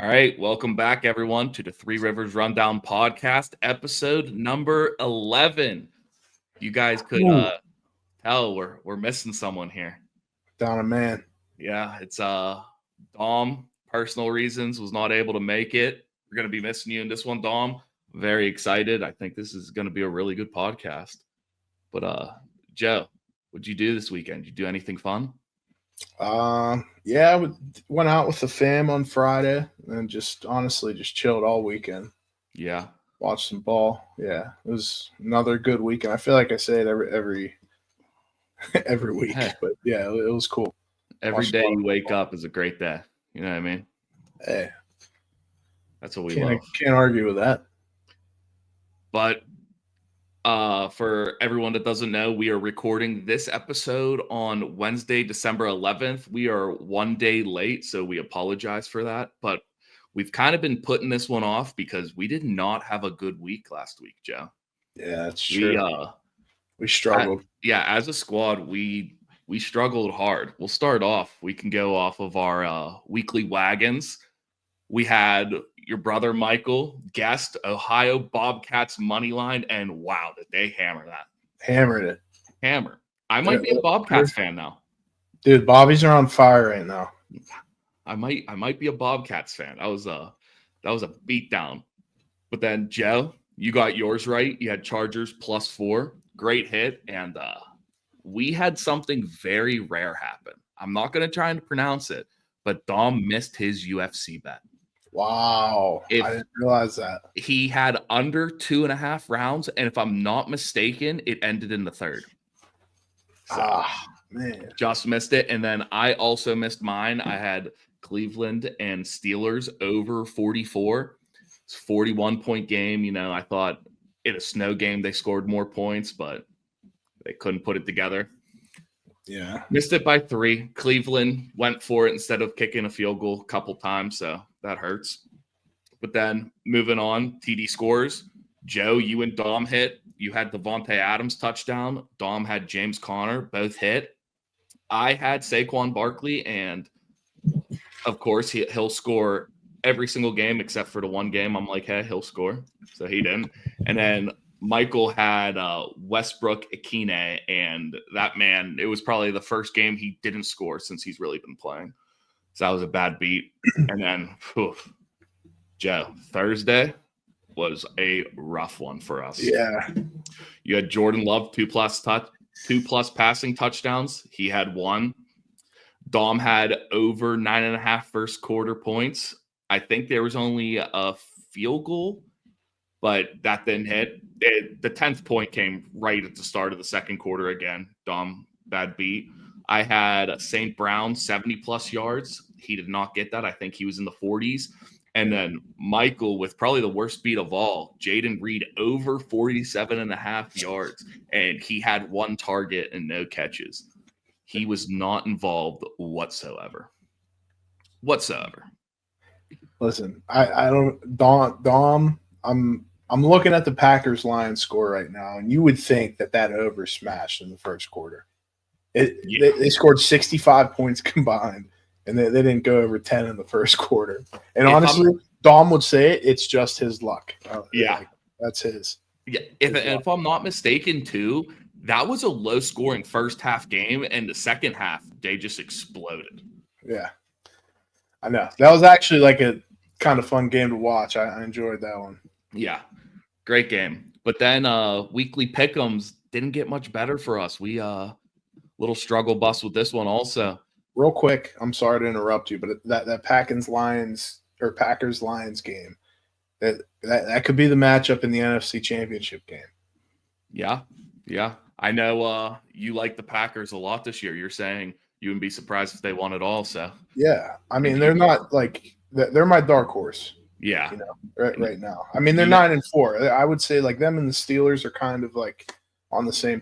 All right, welcome back, everyone, to the Three Rivers Rundown podcast, episode number 11. You guys could tell we're missing someone here. Down a man. Yeah, it's Dom. Personal reasons was not able to make it. We're gonna be missing you in this one, Dom. Very excited. I think this is gonna be a really good podcast. But Joe, what'd you do this weekend? Did you do anything fun? Yeah, went out with the fam on Friday and just honestly just chilled all weekend. Yeah, Watched some ball. Yeah, it was another good weekend. I feel like I say it every week, but yeah, it was cool. every day you wake up is a great day. You know what I mean? Hey, That's what we love. Can't argue with that. But for everyone that doesn't know, we are recording this episode on Wednesday, December 11th. We are one day late, so we apologize for that. But we've kind of been putting this one off because we did not have a good week last week, Joe. Yeah, that's true. We struggled. As a squad, we struggled hard. We'll start off. We can go off of our weekly wagons. We had your brother Michael guessed Ohio Bobcats money line, and wow, did they hammer that? Hammered it. I might be a Bobcats fan now. Dude, Bobbies are on fire right now. I might be a Bobcats fan. That was a beatdown. But then Joe, you got yours right. You had Chargers +4. Great hit. And we had something very rare happen. I'm not going to try and pronounce it, but Dom missed his UFC bet. Wow. I didn't realize that. He had under 2.5 rounds, and if I'm not mistaken, it ended in the third. So, man. Just missed it. And then I also missed mine. I had Cleveland and Steelers over 44. It's a 41-point game. You know, I thought in a snow game they scored more points, but they couldn't put it together. Yeah. Missed it by 3. Cleveland went for it instead of kicking a field goal a couple times, so that hurts. But then moving on, TD scores. Joe, you and Dom hit. You had Devontae Adams touchdown. Dom had James Conner, both hit. I had Saquon Barkley, and of course he'll score every single game except for the one game. I'm like, hey, he'll score. So he didn't. And then Michael had Westbrook Akine, and that man, it was probably the first game he didn't score since he's really been playing. So that was a bad beat. And then, Joe, Thursday was a rough one for us. Yeah. You had Jordan Love, 2+ passing touchdowns. He had 1. Dom had over 9.5 first quarter points. I think there was only a field goal, but that didn't hit. The 10th point came right at the start of the second quarter again. Dom, bad beat. I had St. Brown, 70+ yards. He did not get that. I think he was in the 40s. And then Michael with probably the worst beat of all, Jaden Reed, over 47.5 yards. And he had 1 target and no catches. He was not involved whatsoever. Listen, I don't Dom. I'm looking at the Packers-Lions score right now, and you would think that over smashed in the first quarter. They scored 65 points combined, and they didn't go over 10 in the first quarter. And honestly, Dom would say it's just his luck. That's his. Yeah, if I'm not mistaken, too, that was a low-scoring first half game, and the second half, they just exploded. Yeah, I know. That was actually like a kind of fun game to watch. I enjoyed that one. Yeah, great game. But then weekly pick'ems didn't get much better for us. We little struggle bus with this one also. Real quick, I'm sorry to interrupt you, but that Packers-Lions game, that could be the matchup in the NFC Championship game. Yeah. I know you like the Packers a lot this year. You're saying you wouldn't be surprised if they won it all. So yeah, I mean they're not like they're my dark horse. Yeah, you know, right now. I mean they're 9-4. I would say like them and the Steelers are kind of like on the same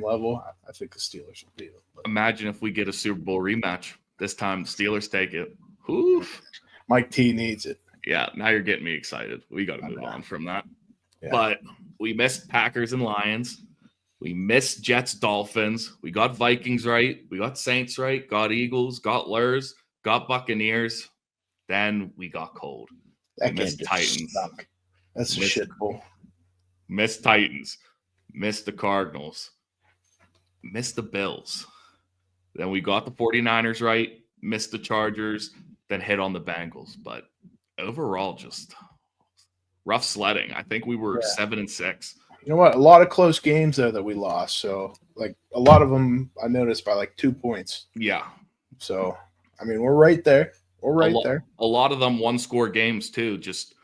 level. I think the Steelers will beat them. Imagine if we get a Super Bowl rematch. This time the Steelers take it. Oof. Mike T needs it. Yeah, now you're getting me excited. We got to move on from that. Yeah. But we missed Packers and Lions. We missed Jets, Dolphins. We got Vikings right. We got Saints right. Got Eagles. Got Lurs. Got Buccaneers. Then we got cold. That Missed game Titans. Stuck. That's a shit bowl. Missed Titans. Missed the Cardinals. Missed the Bills. Then we got the 49ers right. Missed the Chargers. Then hit on the Bengals. But overall, just rough sledding. I think we were 7-6. You know what? A lot of close games though that we lost. So like a lot of them, I noticed by like 2 points. Yeah. So I mean, we're right there. We're right there. A lot of them one-score games too. Just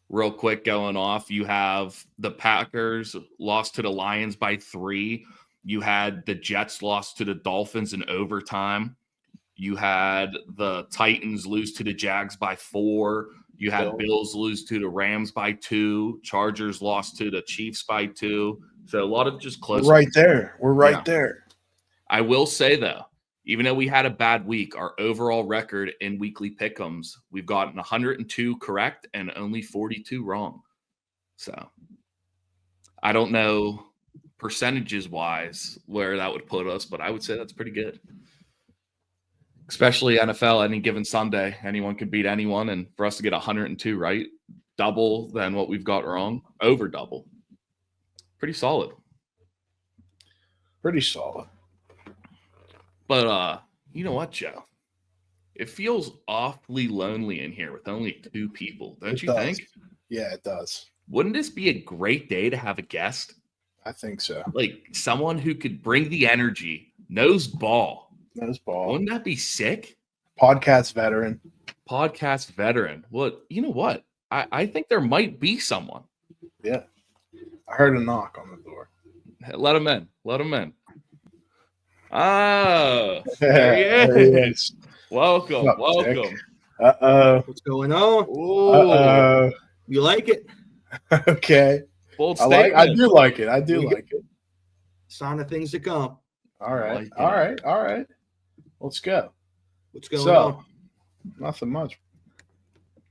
real quick going off. You have the Packers lost to the Lions by 3. You had the Jets lost to the Dolphins in overtime. You had the Titans lose to the Jags by 4. You had Bills lose to the Rams by 2. Chargers lost to the Chiefs by 2. So a lot of just close. We're right there. We're right there. I will say, though, even though we had a bad week, our overall record in weekly pick'ems, we've gotten 102 correct and only 42 wrong. So I don't know percentages-wise where that would put us, but I would say that's pretty good. Especially NFL, any given Sunday, anyone can beat anyone. And for us to get 102 right, double than what we've got wrong, over double. Pretty solid. Pretty solid. But you know what, Joe? It feels awfully lonely in here with only 2 people, don't you think? Yeah, it does. Wouldn't this be a great day to have a guest? I think so. Like someone who could bring the energy, knows ball. Knows ball. Wouldn't that be sick? Podcast veteran. Podcast veteran. Well, you know what? I think there might be someone. Yeah. I heard a knock on the door. Let him in. Let him in. Oh, there he is. Welcome. Up, welcome. Jick? Uh-oh. What's going on? Uh-oh. You like it? Okay. Bold I statement. do like it. I do like it. Sign of things to come. All right. like it. All right. All right. Let's go. What's going on? Nothing much.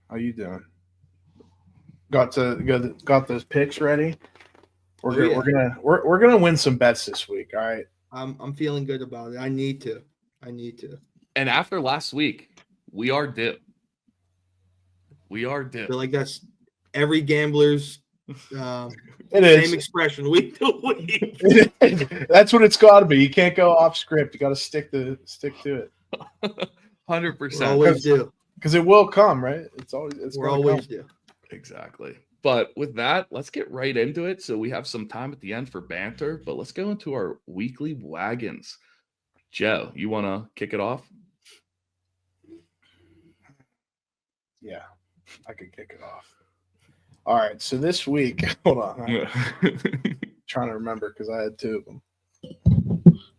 How you doing? Got those picks ready? We're gonna win some bets this week. All right. I'm feeling good about it. I need to. And after last week, we are due. We are due. I feel like that's every gambler's It is. same expression week to week. That's what it's got to be. You can't go off script. You got to stick to it. 100%. We always do. Because it will come, right? We're always do. Exactly. But with that, let's get right into it. So we have some time at the end for banter, but let's go into our weekly wagons. Joe, you want to kick it off? Yeah, I could kick it off. All right. So this week, hold on. I'm trying to remember because I had 2 of them.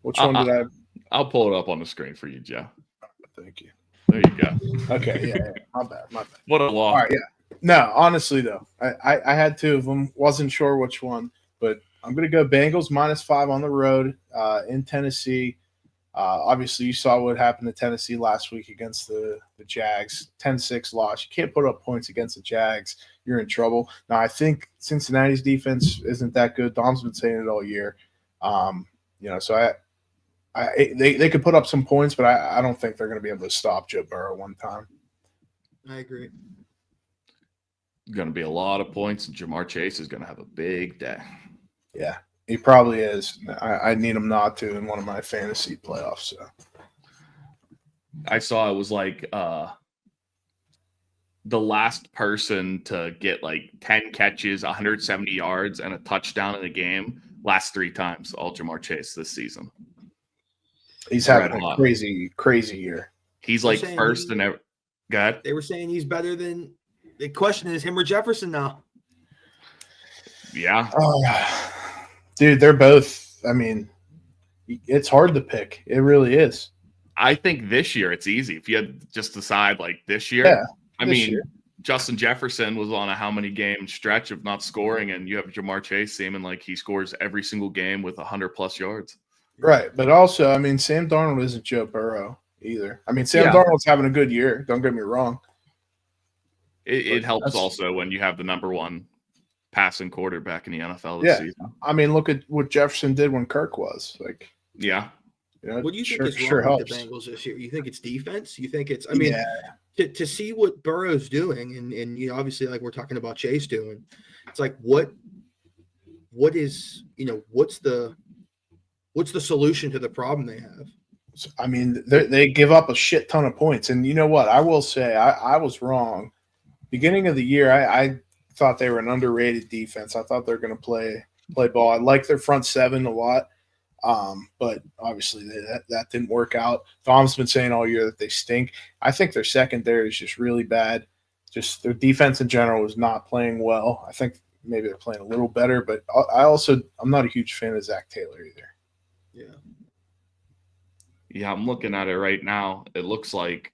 Which one did I have? I'll pull it up on the screen for you, Joe. Thank you. There you go. Okay. Yeah. My bad. What a loss. All right. Yeah. No, honestly, though, I had 2 of them. Wasn't sure which one, but I'm going to go Bengals -5 on the road in Tennessee. Obviously, you saw what happened to Tennessee last week against the Jags. 10-6 loss. You can't put up points against the Jags. You're in trouble. Now, I think Cincinnati's defense isn't that good. Dom's been saying it all year. So they could put up some points, but I don't think they're going to be able to stop Joe Burrow one time. I agree. Going to be a lot of points, and Jamar Chase is going to have a big day. Yeah, he probably is. I need him not to in one of my fantasy playoffs. So I saw it was like the last person to get like 10 catches, 170 yards, and a touchdown in a game last 3 times, all Jamar Chase this season. He's having a crazy year. He's like first in every. Go ahead. They were saying he's better than. The question is him or Jefferson now. Yeah. Dude, they're both. I mean, it's hard to pick. It really is. I think this year it's easy. If you had just decide like this year. Yeah. I mean, Justin Jefferson was on a how many game stretch of not scoring, and you have Jamar Chase seeming like he scores every single game with 100+ yards. Right. But also, I mean, Sam Darnold isn't Joe Burrow either. I mean, Sam Darnold's having a good year. Don't get me wrong. It helps also when you have the number 1 passing quarterback in the NFL this season. I mean, look at what Jefferson did when Kirk was. Like, yeah. What do you think is wrong sure with helps. the Bengals this year? You think it's defense? You think it's? I mean, to see what Burrow's doing, and you know, obviously, like we're talking about Chase doing, it's like what is, you know, what's the solution to the problem they have? I mean, they give up a shit ton of points, and you know what? I will say I was wrong. Beginning of the year, I thought they were an underrated defense. I thought they're going to play ball. I like their front seven a lot, but obviously that didn't work out. Dom's been saying all year that they stink. I think their secondary is just really bad. Just their defense in general is not playing well. I think maybe they're playing a little better, but I'm not a huge fan of Zach Taylor either. Yeah. Yeah, I'm looking at it right now. It looks like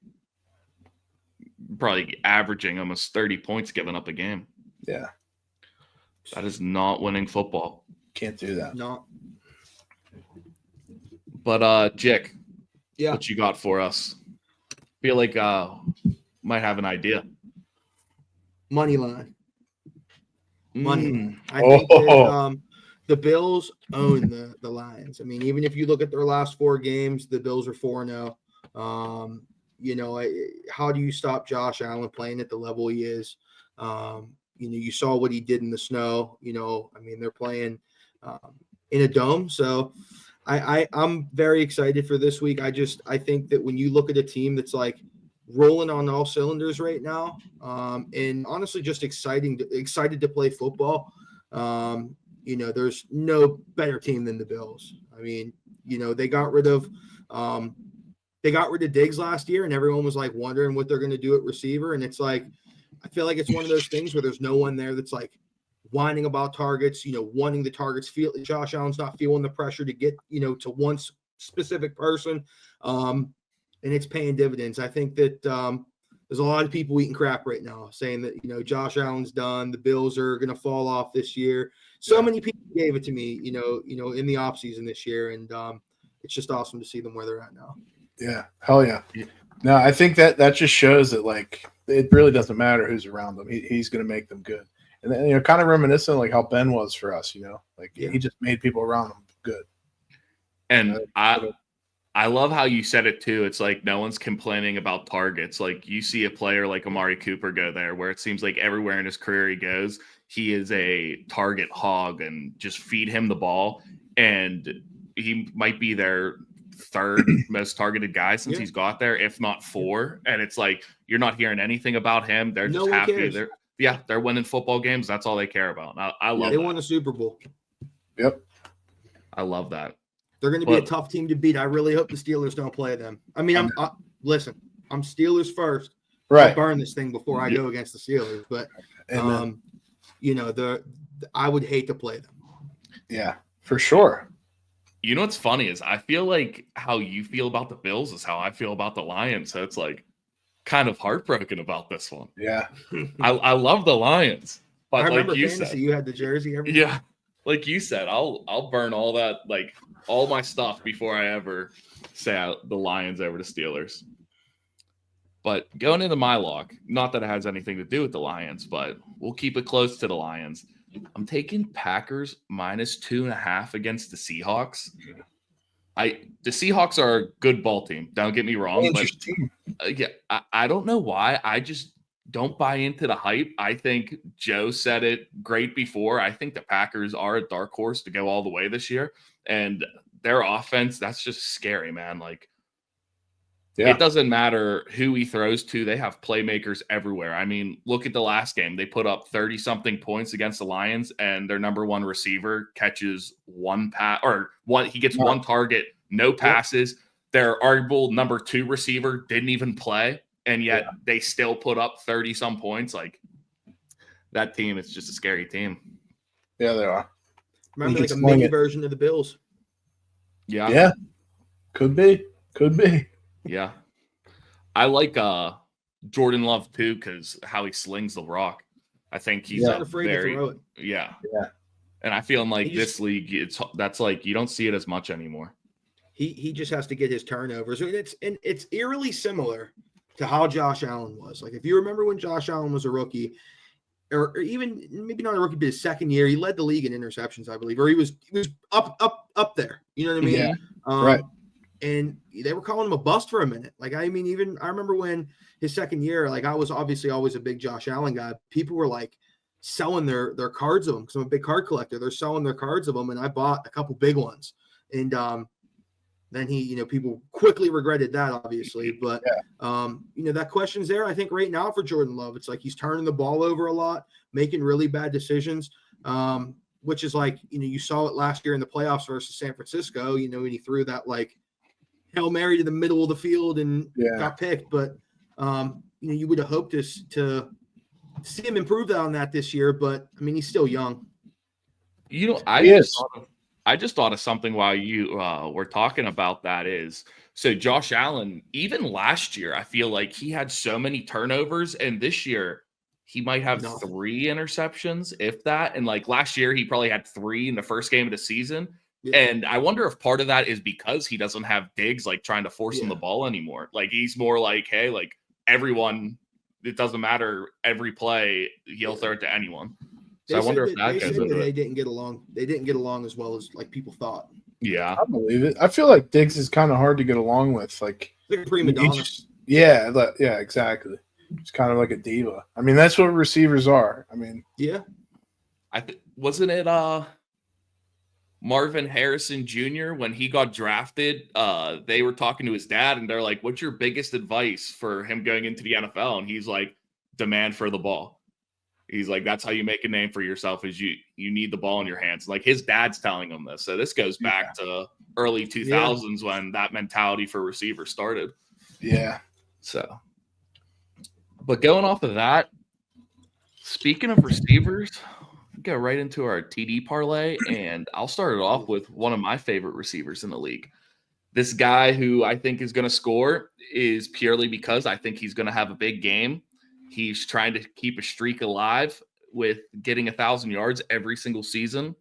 probably averaging almost 30 points given up a game. Yeah. That is not winning football. Can't do that. No. But Jick, Yeah. what you got for us? Feel like might have an idea. Money line. Mm. I think that the Bills own the Lions. I mean, even if you look at their last 4 games, the Bills are 4-0. You know, how do you stop Josh Allen playing at the level he is? You know, you saw what he did in the snow. You know, I mean, they're playing in a dome. So I'm very excited for this week. I think that when you look at a team that's like rolling on all cylinders right now, and honestly just excited to play football. You know, there's no better team than the Bills. I mean, you know, they got rid of Diggs last year, and everyone was like wondering what they're going to do at receiver. And it's like, I feel like it's one of those things where there's no one there that's like whining about targets, you know, wanting the targets. Josh Allen's not feeling the pressure to get, you know, to one specific person. And it's paying dividends. I think that there's a lot of people eating crap right now saying that, you know, Josh Allen's done. The Bills are going to fall off this year. So many people gave it to me, you know, in the offseason this year. And it's just awesome to see them where they're at now. Yeah. Hell yeah. No, I think that just shows that, like, it really doesn't matter who's around them. He's going to make them good. And then, you know, kind of reminiscent like how Ben was for us, you know, like he just made people around him good. And I love how you said it too. It's like no one's complaining about targets. Like you see a player like Amari Cooper go there, where it seems like everywhere in his career he goes, he is a target hog, and just feed him the ball. And he might be their 3rd most targeted guy since he's got there, if not 4. And it's like you're not hearing anything about him. They're just happy. They're winning football games. That's all they care about. I love They that. won a Super Bowl. Yep. I love that. They're going to be a tough team to beat. I really hope the Steelers don't play them. I mean, listen, I'm Steelers first. Right. I'll burn this thing before I go against the Steelers. But, you know, I would hate to play them. Yeah, for sure. You know what's funny is I feel like how you feel about the Bills is how I feel about the Lions. So it's like kind of heartbroken about this one. Yeah. I love the Lions. But I remember like you fantasy, said, you had the jersey. Yeah. Like you said, I'll burn all that, like all my stuff before I ever say the Lions over the Steelers. But going into my lock, not that it has anything to do with the Lions, but we'll keep it close to the Lions. I'm taking Packers -2.5 against the Seahawks. The Seahawks are a good ball team. Don't get me wrong, but I don't know why. I just don't buy into the hype. I think Joe said it great before. I think the Packers are a dark horse to go all the way this year, and their offense, that's just scary, man. Like, it doesn't matter who he throws to. They have playmakers everywhere. I mean, look at the last game. They put up 30-something points against the Lions, and their number 1 receiver catches he gets 1 target, no passes. Their arguable number 2 receiver didn't even play, and yet they still put up 30-some points. Like, that team is just a scary team. Yeah, they are. Remember, like a mini version of the Bills. Yeah. Yeah. Could be. Yeah. I like Jordan Love too, because how he slings the rock. I think he's not afraid to throw it. Yeah. And I feel like this league, that's like you don't see it as much anymore. He just has to get his turnovers. And it's eerily similar to how Josh Allen was. Like, if you remember when Josh Allen was a rookie, or even maybe not a rookie, but his second year, he led the league in interceptions, I believe, or he was up there. You know what I mean? Yeah. Right. And they were calling him a bust for a minute. Like, I mean, even I remember when his second year, like I was obviously always a big Josh Allen guy. People were like selling their cards of him because I'm a big card collector. They're selling their cards of him, and I bought a couple big ones. And then he, people quickly regretted that, obviously. But that question's there. I think right now for Jordan Love, it's like he's turning the ball over a lot, making really bad decisions. Which is like, you saw it last year in the playoffs versus San Francisco, when he threw that like Hail Mary to the middle of the field and got picked. But, you would have hoped to see him improve on that this year. But, I mean, he's still young. I just thought of something while you were talking about that is, so Josh Allen, even last year, I feel like he had so many turnovers. And this year, he might have 3 interceptions, if that. And like last year, he probably had 3 in the first game of the season. Yeah. And I wonder if part of that is because he doesn't have Diggs like trying to force him the ball anymore. Like he's more like, hey, like everyone, it doesn't matter every play, he'll throw it to anyone. So I wonder if that goes into it. They didn't get along. They didn't get along as well as like people thought. Yeah, I believe it. I feel like Diggs is kind of hard to get along with. Like a prima donna. Yeah, exactly. It's kind of like a diva. I mean, that's what receivers are. I mean, yeah. Wasn't it Marvin Harrison Jr. when he got drafted? They were talking to his dad, and they're like, "What's your biggest advice for him going into the NFL?" And he's like, "Demand for the ball." He's like, "That's how you make a name for yourself. Is you need the ball in your hands." Like his dad's telling him this. So this goes back to early 2000s when that mentality for receivers started. Yeah. So. But going off of that, speaking of receivers, we'll go right into our TD parlay, and I'll start it off with one of my favorite receivers in the league. This guy who I think is going to score is purely because I think he's going to have a big game. He's trying to keep a streak alive with getting 1,000 yards every single season.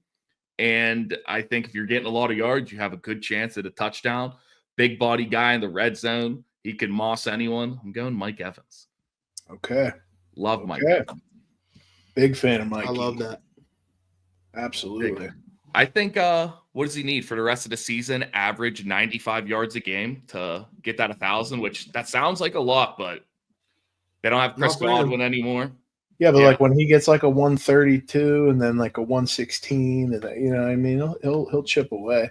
And I think if you're getting a lot of yards, you have a good chance at a touchdown. Big body guy in the red zone. He can moss anyone. I'm going Mike Evans. Okay. Love Mike Evans. Big fan of Mike. I love that. Absolutely. I think what does he need for the rest of the season? Average 95 yards a game to get that 1,000, which that sounds like a lot, but they don't have Chris Godwin anymore. Yeah, but like when he gets like a 132 and then like a 116, and what I mean, he'll chip away.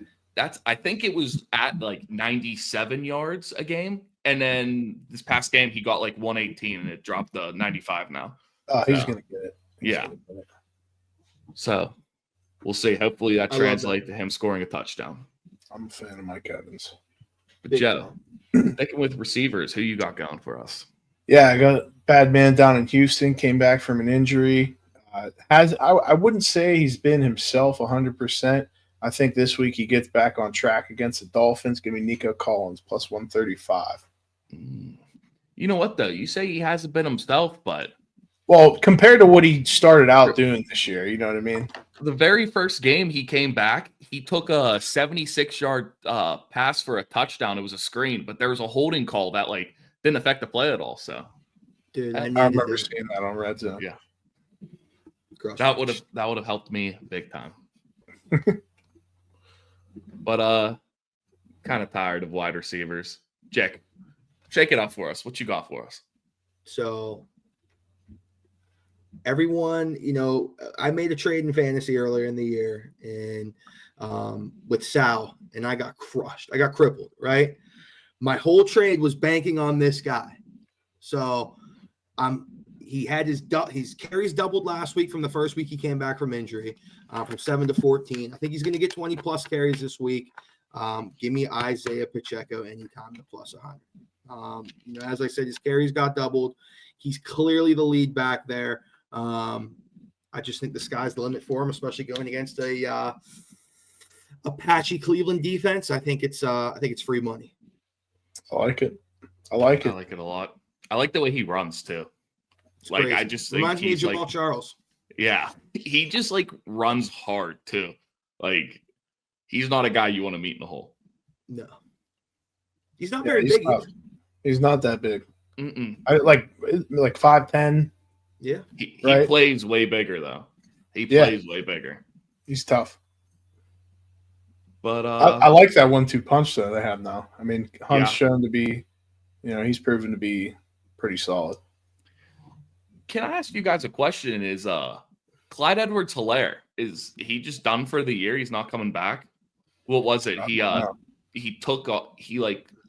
I think it was at like 97 yards a game. And then this past game, he got like 118, and it dropped to 95 now. Oh, he's going to get it. Yeah. So we'll see. Hopefully that translates to him scoring a touchdown. I'm a fan of Mike Evans. But Joe, sticking with receivers, who you got going for us? Yeah, I got a bad man down in Houston, came back from an injury. I wouldn't say he's been himself 100%. I think this week he gets back on track against the Dolphins. Give me Nico Collins plus 135. You know what, though? You say he hasn't been himself, but well, compared to what he started out doing this year, you know what I mean? The very first game he came back, he took a 76-yard pass for a touchdown. It was a screen, but there was a holding call that like didn't affect the play at all. So, dude, I remember seeing that on Red Zone. Yeah, that would have helped me big time. But kind of tired of wide receivers. Jick, shake it up for us. What you got for us? So everyone, I made a trade in fantasy earlier in the year and with Sal, and I got crushed. I got crippled, right? My whole trade was banking on this guy. So he had his carries doubled last week from the first week he came back from injury, from 7 to 14. I think he's going to get 20 plus carries this week. Give me Isaiah Pacheco anytime to plus 100. As I said, his carries got doubled. He's clearly the lead back there. I just think the sky's the limit for him, especially going against a patchy Cleveland defense. I think it's free money. I like it. I like it a lot. I like the way he runs too. It's crazy. I just think reminds me of Jamal Charles. Yeah, he just like runs hard too. Like he's not a guy you want to meet in the hole. No, he's not very big. He's not that big. Mm-mm. I like 5'10". Yeah, he plays way bigger though. He plays way bigger. He's tough. But I like that 1-2 punch though they have now. I mean, Hunt's Yeah. shown to be, he's proven to be pretty solid. can I ask you guys a question? Is Clyde Edwards-Helaire, is he just done for the year? He's not coming back? What was it? He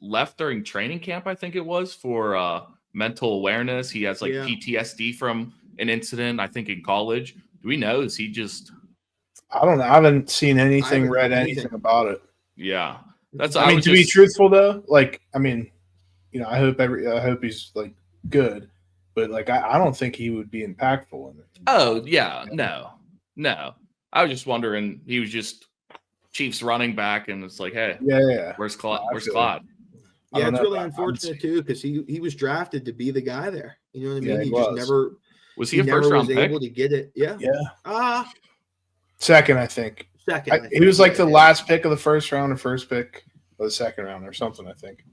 left during training camp, I think it was, for mental awareness. He has PTSD from an incident, I think, in college. Do we know? Is he just? I don't know. I haven't seen anything, read anything about it. Yeah, to be truthful though, I hope he's good, but I don't think he would be impactful in it. Oh yeah, no. I was just wondering. He was just Chiefs running back, and it's like, hey, where's Clyde? Where's Clyde? Yeah, it's really unfortunate too because he was drafted to be the guy there. You know what I mean? Yeah, he just never was he a first round pick? Able to get it. Yeah. Second, I think. He was the last pick of the first round or first pick of the second round or something, I think.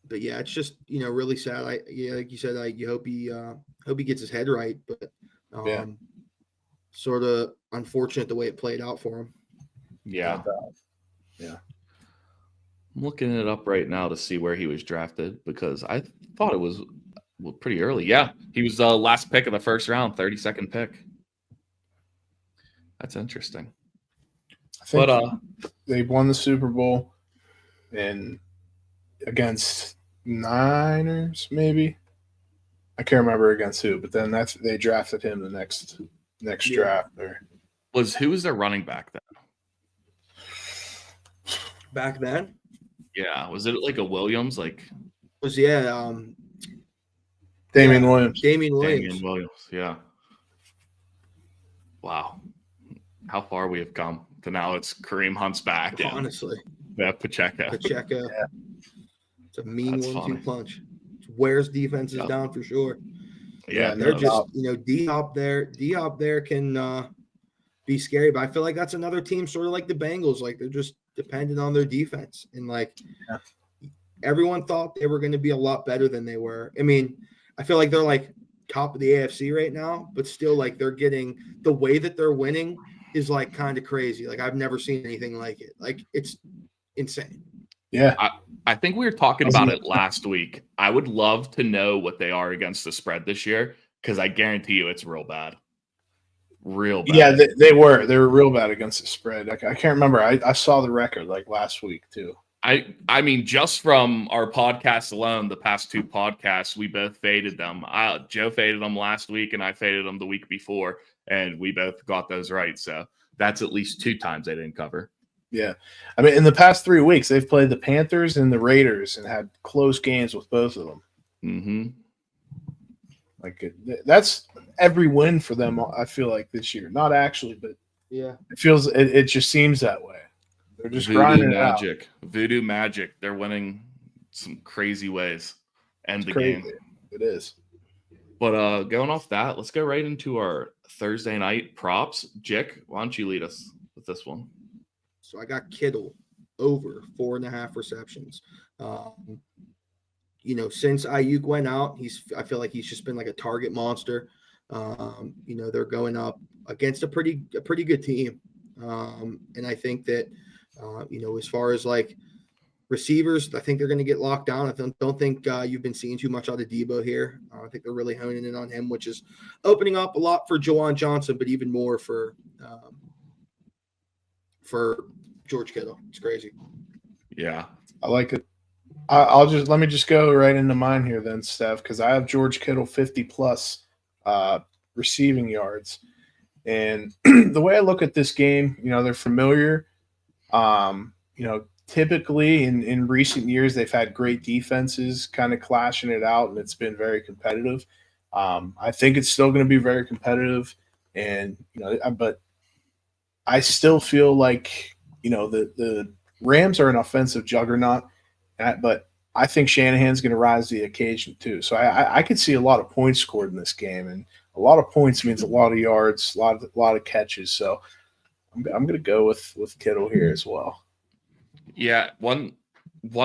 But yeah, it's just really sad. Like you said, you hope he gets his head right, but sort of unfortunate the way it played out for him. Yeah. I'm looking it up right now to see where he was drafted because I thought it was pretty early. Yeah, he was the last pick of the first round, 32nd pick. That's interesting. I think they won the Super Bowl and against Niners, maybe. I can't remember against who, but then they drafted him the next draft. Who was their running back then? Back then? Yeah, was it a Williams? Damian Williams. Damian Williams, yeah. Wow. How far we have come to now it's Kareem Hunt's back. Honestly. Yeah, Pacheco. Yeah. It's a mean 1-2 punch. Wears defenses down for sure. Yeah, they're just D-Hop there can be scary, but I feel like that's another team sort of like the Bengals. They're just dependent on their defense. And everyone thought they were going to be a lot better than they were. I mean, I feel like they're top of the AFC right now, but still they're getting the way that they're winning is kind of crazy. I've never seen anything like it. It's insane. Yeah. I think we were talking about it last week. I would love to know what they are against the spread this year because I guarantee you it's real bad. Real bad. Yeah, they were real bad against the spread. I can't remember. I saw the record last week too. I mean, just from our podcast alone, the past two podcasts, we both faded them. Joe faded them last week, and I faded them the week before, and we both got those right. So that's at least 2 times they didn't cover. Yeah. I mean, in the past 3 weeks, they've played the Panthers and the Raiders and had close games with both of them. Mm-hmm. That's every win for them, I feel like, this year. Not actually, but it just seems that way. They're just grinding it out. Voodoo magic. They're winning some crazy ways. End the game. It is. But going off that, let's go right into our Thursday night props. Jick, why don't you lead us with this one? So I got Kittle over 4.5 receptions. Since Ayuk went out, I feel like he's just been a target monster. They're going up against a pretty good team. And I think that, as far as receivers, I think they're going to get locked down. I don't think you've been seeing too much out of Debo here. I think they're really honing in on him, which is opening up a lot for Juwan Johnson, but even more for George Kittle. It's crazy. Yeah, I like it. Let me just go right into mine here then, Steph, because I have George Kittle 50+ receiving yards. And the way I look at this game, they're familiar. Typically in recent years, they've had great defenses kind of clashing it out, and it's been very competitive. I think it's still going to be very competitive. And, but I still feel like, the Rams are an offensive juggernaut, but I think Shanahan's going to rise to the occasion too. So I could see a lot of points scored in this game, and a lot of points means a lot of yards, a lot of catches. So I'm going to go with Kittle here as well. Yeah, one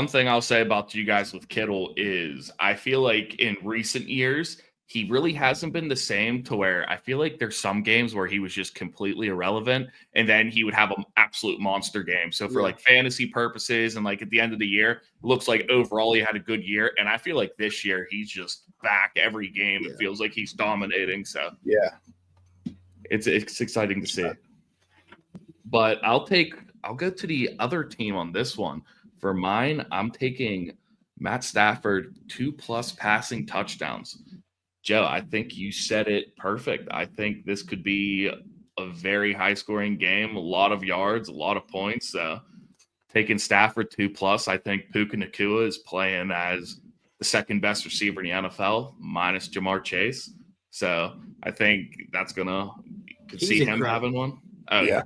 thing I'll say about you guys with Kittle is I feel like in recent years he really hasn't been the same to where I feel like there's some games where he was just completely irrelevant and then he would have an absolute monster game. So for like fantasy purposes and like at the end of the year, it looks like overall he had a good year. And I feel like this year he's just back every game. It feels like he's dominating. So it's exciting to see. But I'll go to the other team on this one. For mine, I'm taking Matt Stafford 2+ passing touchdowns. Joe, I think you said it perfect. I think this could be a very high-scoring game, a lot of yards, a lot of points. So taking Stafford 2+, I think Puka Nacua is playing as the second best receiver in the NFL, minus Jamar Chase. So I think that's could see him having one. Oh, yeah.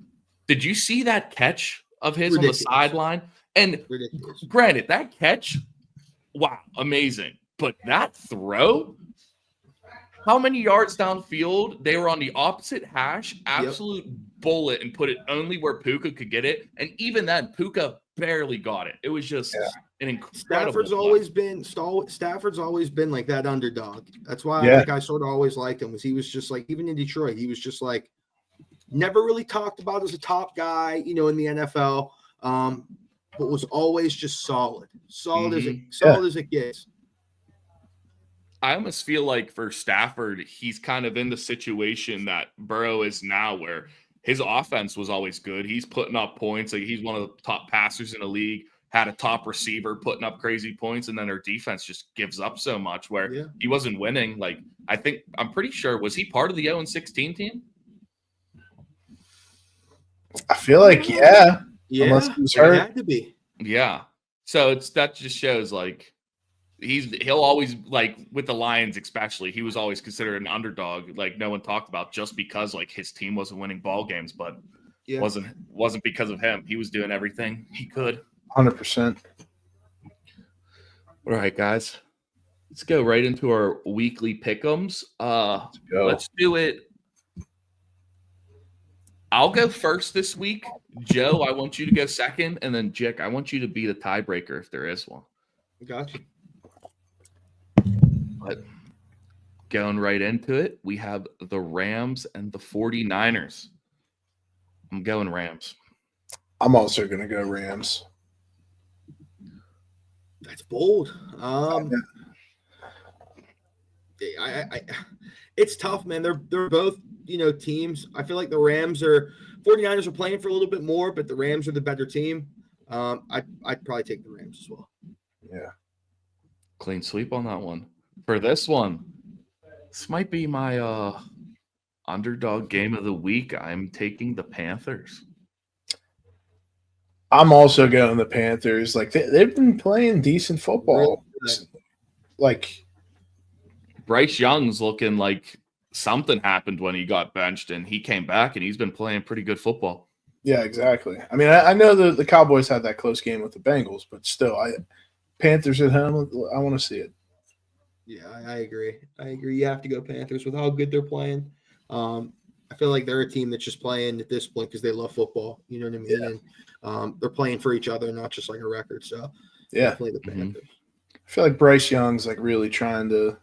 Did you see that catch of his on the sideline? And granted, that catch, wow, amazing. But that throw, how many yards downfield? They were on the opposite hash, absolute bullet, and put it only where Puka could get it. And even then, Puka barely got it. It was just an incredible. Stafford's always been like that underdog. That's why I sort of always liked him. Was he was just like, even in Detroit, he was just like never really talked about as a top guy, in the NFL. But was always just solid as it gets. I almost feel like for Stafford, he's kind of in the situation that Burrow is now, where his offense was always good. He's putting up points. Like, he's one of the top passers in the league, had a top receiver putting up crazy points, and then their defense just gives up so much where he wasn't winning. Like, I'm pretty sure, was he part of the 0-16 team? I feel like, yeah. Unless he was hurt. It had to be. Yeah. So that just shows like he'll always, like with the Lions especially, he was always considered an underdog, like no one talked about, just because like his team wasn't winning ball games, but wasn't because of him. He was doing everything he could. 100%. All right, guys. Let's go right into our weekly pick'ems. Let's do it. I'll go first this week. Joe, I want you to go second, and then Jick, I want you to be the tiebreaker if there is one. Gotcha. But going right into it, we have the Rams and the 49ers. I'm going Rams. I'm also going to go Rams. That's bold. It's tough, man. They're both, teams. I feel like the 49ers are playing for a little bit more, but the Rams are the better team. I'd probably take the Rams as well. Yeah. Clean sweep on that one. For this one, this might be my underdog game of the week. I'm taking the Panthers. I'm also going the Panthers. Like, they've been playing decent football. Like, Bryce Young's looking like something happened when he got benched, and he came back, and he's been playing pretty good football. Yeah, exactly. I mean, I know the Cowboys had that close game with the Bengals, but still, Panthers at home, I want to see it. Yeah, I agree. You have to go Panthers with how good they're playing. I feel like they're a team that's just playing at this point because they love football. You know what I mean? Yeah. And they're playing for each other, not just like a record. So, definitely the Panthers. I feel like Bryce Young's like really trying to,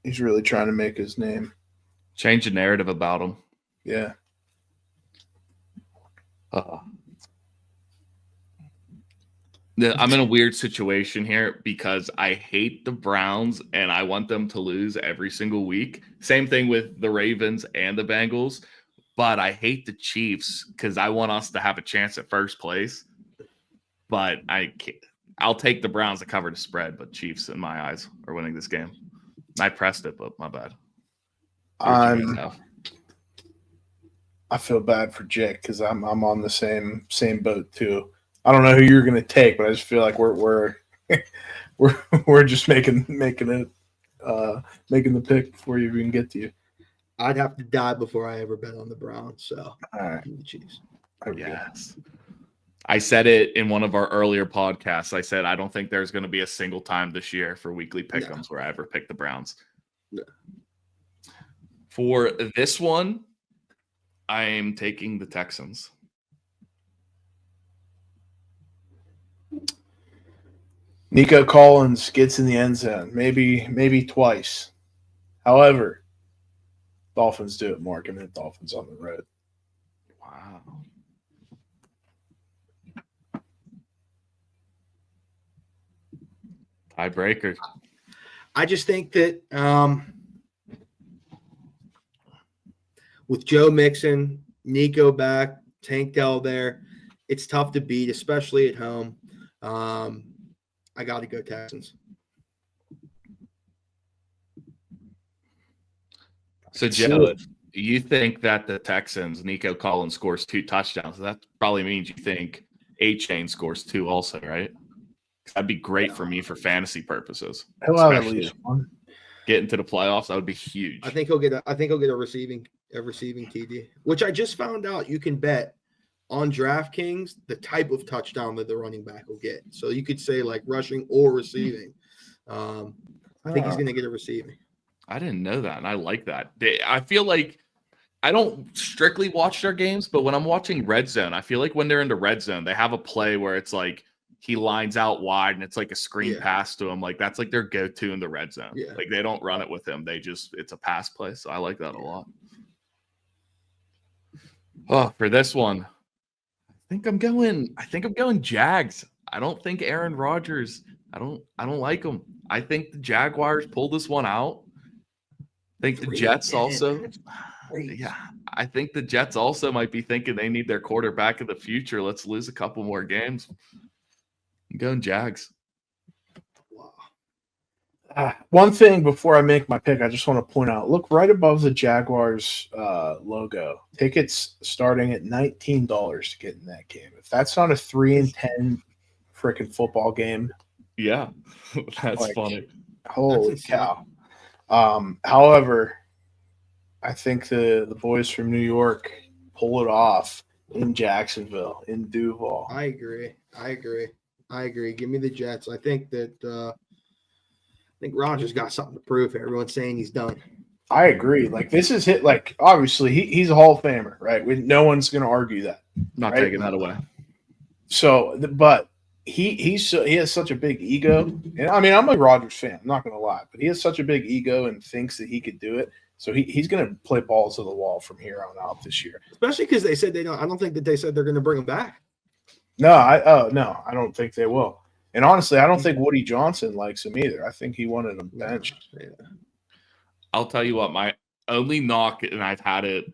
he's really trying to make his name. Change the narrative about him. Yeah. I'm in a weird situation here because I hate the Browns and I want them to lose every single week. Same thing with the Ravens and the Bengals. But I hate the Chiefs because I want us to have a chance at first place. But I'll take the Browns to cover the spread, but Chiefs, in my eyes, are winning this game. I pressed it, but my bad. I feel bad for Jick because I'm on the same boat too. I don't know who you're going to take, but I just feel like we're just making the pick before you even get to you. I'd have to die before I ever bet on the Browns. So, all right, the Chiefs. Yes. I said it in one of our earlier podcasts. I said I don't think there's going to be a single time this year for weekly pick'ems where I ever pick the Browns. No. For this one, I am taking the Texans. Nico Collins gets in the end zone, maybe twice. However, Dolphins do it more. Give me the Dolphins on the road. Wow. Tiebreaker. I just think that with Joe Mixon, Nico back, Tank Dell there, it's tough to beat, especially at home. I got to go Texans. So, Joe, you think that the Texans, Nico Collins scores 2 touchdowns. That probably means you think A-Chain scores 2 also, right? That'd be great for me for fantasy purposes. He'll have at least one. Get into the playoffs, that would be huge. I think he'll get a receiving TD, which I just found out you can bet on DraftKings the type of touchdown that the running back will get. So you could say like rushing or receiving. I think he's going to get a receiving. I didn't know that, and I like that. I feel like I don't strictly watch their games, but when I'm watching Red Zone, I feel like when they're in the Red Zone, they have a play where it's like he lines out wide and it's like a screen pass to him. Like that's like their go-to in the Red Zone. Yeah. Like they don't run it with him. It's a pass play. So I like that a lot. Oh, for this one, I think I'm going Jags. I don't think Aaron Rodgers. I don't like him. I think the Jaguars pull this one out. I think the Jets also. Yeah, I think the Jets also might be thinking they need their quarterback of the future. Let's lose a couple more games. I'm going Jags. Wow. One thing before I make my pick, I just want to point out, look right above the Jaguars logo. Tickets starting at $19 to get in that game. If that's not a 3-10 freaking football game. Yeah, that's funny. Holy cow. However, I think the boys from New York pull it off in Jacksonville, in Duval. I agree. Give me the Jets. I think that Rodgers got something to prove here. Everyone's saying he's done. I agree. Like this is hit. Like obviously he's a Hall of Famer, right? No one's going to argue that. Not right? taking that away. So, but he has such a big ego. And I mean, I'm a Rodgers fan. I'm not going to lie, but he has such a big ego and thinks that he could do it. So he's going to play balls to the wall from here on out this year. Especially because they said they don't. I don't think that they said they're going to bring him back. No, I don't think they will. And honestly, I don't think Woody Johnson likes him either. I think he wanted him benched. Yeah. I'll tell you what, my only knock, and I've had it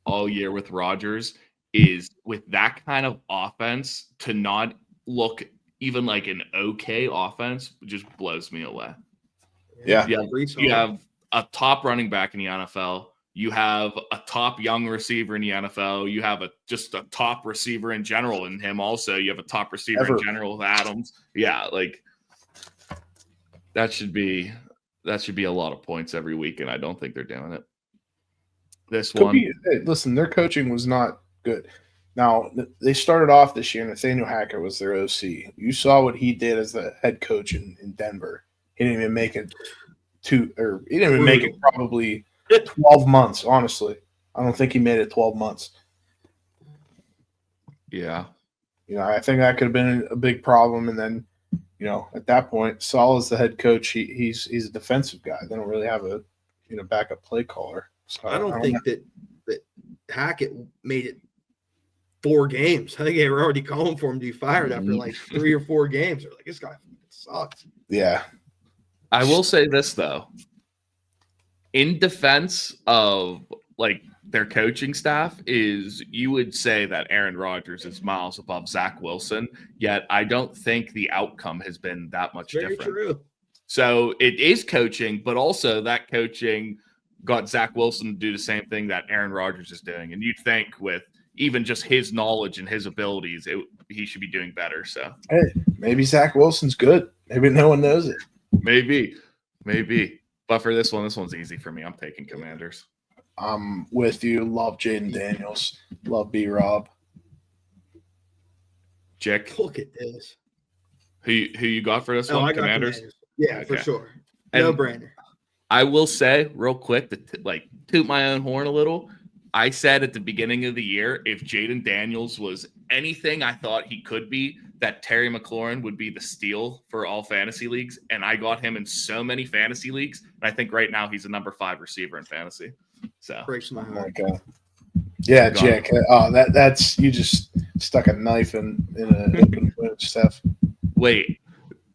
all year with Rodgers, is with that kind of offense to not look even like an okay offense just blows me away. Yeah. You have a top running back in the NFL. You have a top young receiver in the NFL. You have just a top receiver in general in him also. You have a top receiver in general with Adams. Yeah, like that should be a lot of points every week, and I don't think they're doing it. Listen, their coaching was not good. Now, they started off this year, Nathaniel Hackett was their OC. You saw what he did as the head coach in Denver. He didn't even make it probably 12 months, honestly. I don't think he made it 12 months. Yeah. I think that could have been a big problem. And then, at that point, Saul is the head coach. He's a defensive guy. They don't really have a backup play caller. So I don't think that Hackett made it 4 games. I think they were already calling for him to be fired after like 3 or 4 games. They're like, this guy sucks. Yeah. I will say this, though. In defense of like their coaching staff, is you would say that Aaron Rodgers is miles above Zach Wilson, yet I don't think the outcome has been that much different. True. So it is coaching, but also that coaching got Zach Wilson to do the same thing that Aaron Rodgers is doing. And you'd think with even just his knowledge and his abilities, he should be doing better. So hey, maybe Zach Wilson's good. Maybe no one knows it. Maybe. But for this one's easy for me. I'm taking Commanders. I'm with you. Love Jaden Daniels. Love B-Rob. Jick. Look at this. Who you got for this one? Commanders? Yeah, okay. For sure. No brainer. I will say real quick to toot my own horn a little. I said at the beginning of the year, if Jaden Daniels was anything I thought he could be, that Terry McLaurin would be the steal for all fantasy leagues. And I got him in so many fantasy leagues. And I think right now he's a number 5 receiver in fantasy. So Breaks my heart. Okay. Yeah, Jick. Oh, that's you just stuck a knife in an open wound, Steph. Wait,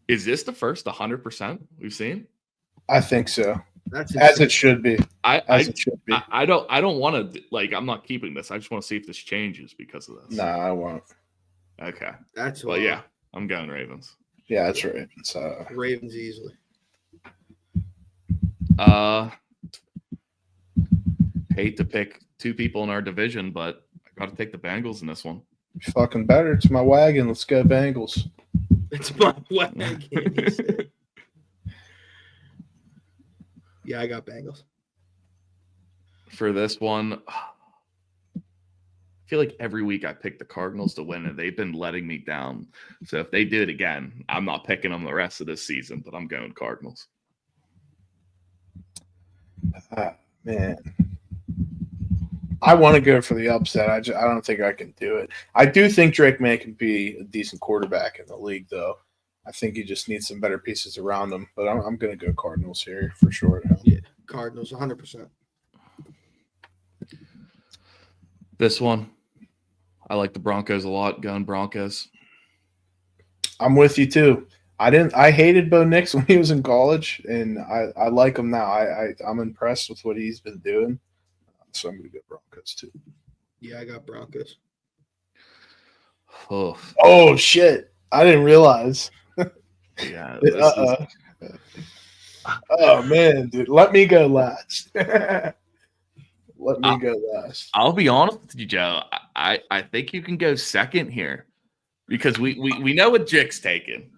is this the first 100% we've seen? I think so. That's As it should be. It should be. I don't want to I'm not keeping this. I just want to see if this changes because of this. No, I won't. Okay. That's well, yeah, I'm going Ravens. Yeah, that's Ravens. Ravens easily. Hate to pick 2 people in our division, but I got to take the Bengals in this one. Fucking better. It's my wagon. Let's go Bengals. It's my wagon. Yeah, I got Bengals. For this one, I feel like every week I pick the Cardinals to win, and they've been letting me down. So if they do it again, I'm not picking them the rest of this season, but I'm going Cardinals. Man. I want to go for the upset. I don't think I can do it. I do think Drake May can be a decent quarterback in the league, though. I think he just needs some better pieces around him. But I'm going to go Cardinals here for sure. Yeah, Cardinals, 100%. This one, I like the Broncos a lot. Going Broncos. I'm with you too. I hated Bo Nix when he was in college, and I like him now. I'm impressed with what he's been doing. So I'm going to go Broncos too. Yeah, I got Broncos. Oh shit! I didn't realize. Yeah. Oh man, dude, let me go last. Let me go last. I'll be honest with you, Joe. I think you can go second here because we know what Jick's taking,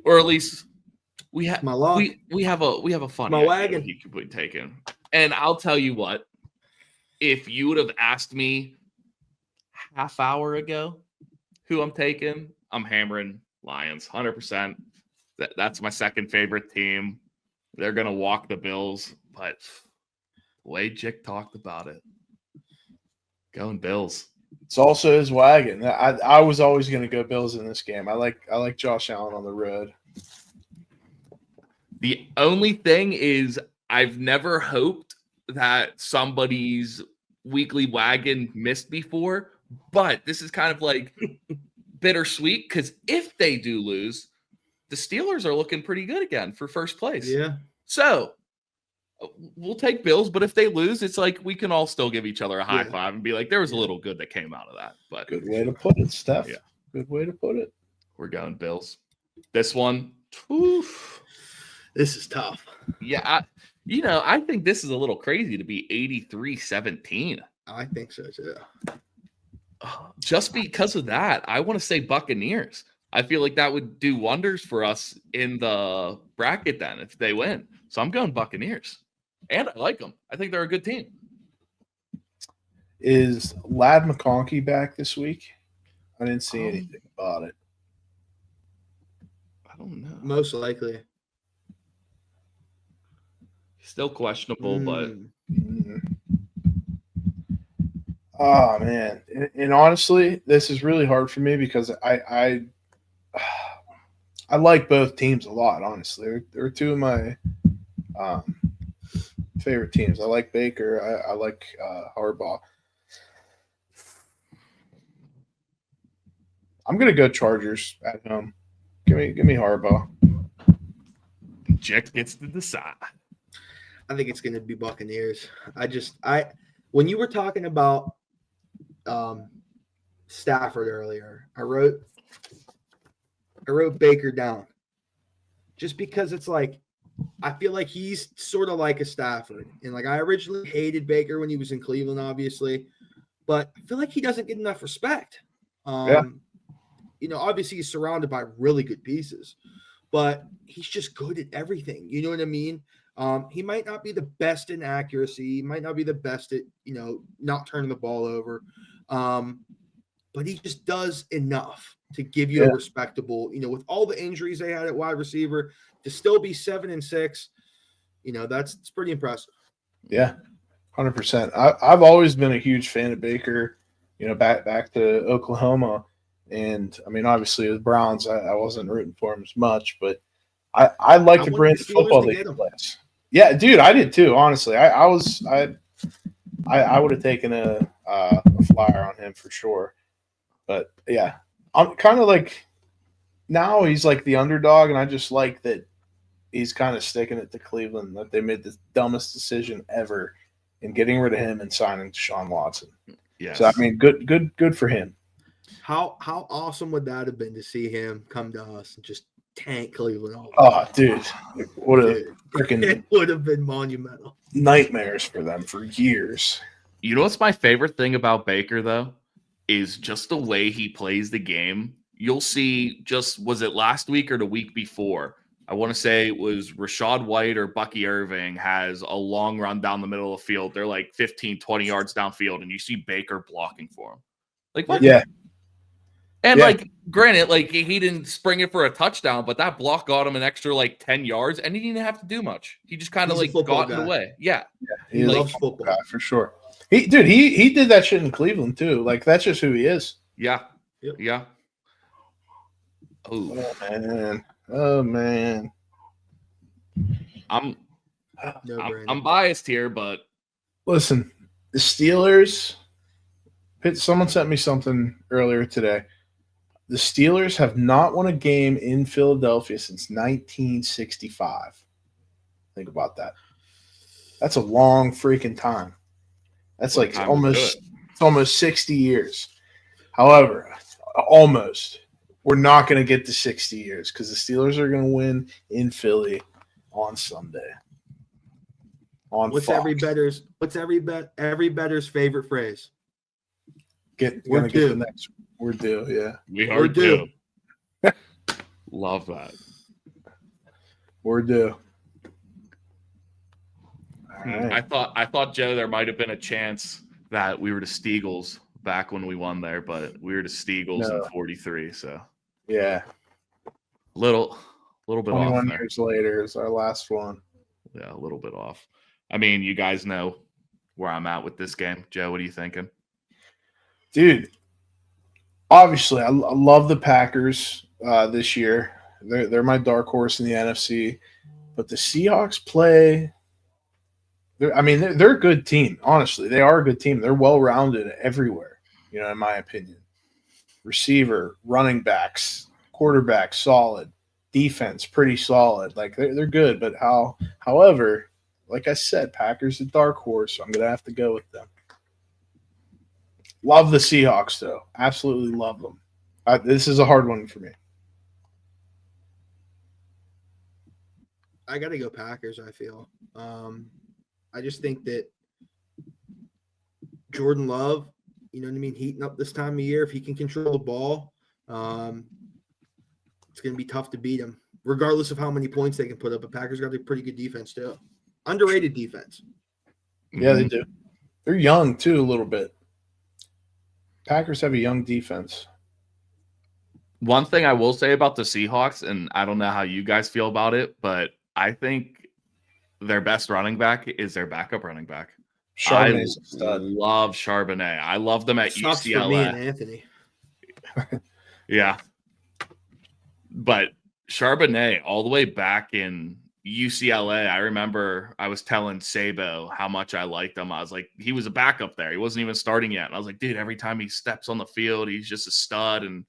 or at least we have my luck. We have a fun my wagon he could be taken. And I'll tell you what, if you would have asked me half hour ago who I'm taking, I'm hammering Lions 100%. That's my second favorite team. They're gonna walk the Bills, but the way Jick talked about it, going Bills. It's also his wagon. I was always going to go Bills in this game. I like Josh Allen on the road. The only thing is I've never hoped that somebody's weekly wagon missed before, but this is kind of like bittersweet because if they do lose, the Steelers are looking pretty good again for first place. Yeah. So we'll take Bills, but if they lose, it's like we can all still give each other a high five and be like, there was a little good that came out of that. But good way to put it, Steph. Yeah. Good way to put it. We're going Bills. This one, oof. This is tough. Yeah, I think this is a little crazy to be 83-17. I think so too. Just because of that, I want to say Buccaneers. I feel like that would do wonders for us in the bracket then if they win. So I'm going Buccaneers. And I like them. I think they're a good team. Is Ladd McConkey back this week? I didn't see anything about it. I don't know. Most likely. Still questionable, but oh man. And honestly, this is really hard for me because I like both teams a lot, honestly. They're two of my favorite teams. I like Baker. I like Harbaugh. I'm gonna go Chargers at home. Give me Harbaugh. Jick gets to decide. I think it's gonna be Buccaneers. When you were talking about Stafford earlier, I wrote Baker down. Just because it's like I feel like he's sort of like a Stafford. And like I originally hated Baker when he was in Cleveland, obviously, but I feel like he doesn't get enough respect. Obviously he's surrounded by really good pieces, but he's just good at everything. You know what I mean? He might not be the best in accuracy. He might not be the best at, not turning the ball over. But he just does enough to give you a respectable, with all the injuries they had at wide receiver, to still be 7-6, it's pretty impressive. Yeah, 100%. I've always been a huge fan of Baker. Back to Oklahoma, and I mean, obviously with Browns, I wasn't rooting for him as much, but I like the brand of football that he plays. Yeah, dude, I did too. Honestly, I would have taken a flyer on him for sure. But yeah, I'm kind of like now he's like the underdog, and I just like that he's kind of sticking it to Cleveland. That they made the dumbest decision ever in getting rid of him and signing Deshaun Watson. Yes. So I mean, good for him. How awesome would that have been to see him come to us and just tank Cleveland all? Oh, dude, what a freaking it would have been monumental. Nightmares for them for years. You know what's my favorite thing about Baker though is just the way he plays the game. You'll see. Was it last week or the week before? I want to say it was Rashad White or Bucky Irving has a long run down the middle of the field. They're like 15, 20 yards downfield, and you see Baker blocking for him. Like, what? Yeah. And, like, granted, like, he didn't spring it for a touchdown, but that block got him an extra, like, 10 yards, and he didn't have to do much. He just kind of, like, got in the way. Yeah. He loves football guy, for sure. He did that shit in Cleveland, too. Like, that's just who he is. Yeah. Yep. Yeah. Oh man. I'm biased here, but listen, the Steelers. Someone sent me something earlier today. The Steelers have not won a game in Philadelphia since 1965. Think about that. That's a long freaking time. That's like almost 60 years. However, almost. We're not going to get to 60 years because the Steelers are going to win in Philly on Sunday. What's Fox. every bettor's favorite phrase? We're due. The next. We're due. Yeah, we are due. Love that. We're due. Right. I thought Joe, there might have been a chance that we were the Steagles back when we won there, but we were the Steagles in 43. So yeah, little bit 21 off. 21 years later is our last one. Yeah, a little bit off. I mean, you guys know where I'm at with this game. Joe, what are you thinking? Dude, obviously, I love the Packers this year. They're my dark horse in the NFC. But the Seahawks play – they're a good team, honestly. They are a good team. They're well-rounded everywhere, in my opinion. Receiver, running backs, quarterback, solid. Defense, pretty solid. Like, they're good. But however, like I said, Packers a dark horse, so I'm going to have to go with them. Love the Seahawks, though. Absolutely love them. This is a hard one for me. I got to go Packers, I feel. I just think that Jordan Love, heating up this time of year, if he can control the ball, it's going to be tough to beat him, regardless of how many points they can put up. But Packers got a pretty good defense, too. Underrated defense. Yeah, they do. They're young, too, a little bit. Packers have a young defense. One thing I will say about the Seahawks, and I don't know how you guys feel about it, but I think their best running back is their backup running back. Charbonnet's a stud. Love Charbonnet. I love them at Sucks UCLA. for me and Anthony. Yeah. But Charbonnet, all the way back in UCLA, I remember I was telling Sabo how much I liked him. I was like, he was a backup there. He wasn't even starting yet. And I was like, dude, every time he steps on the field, he's just a stud. And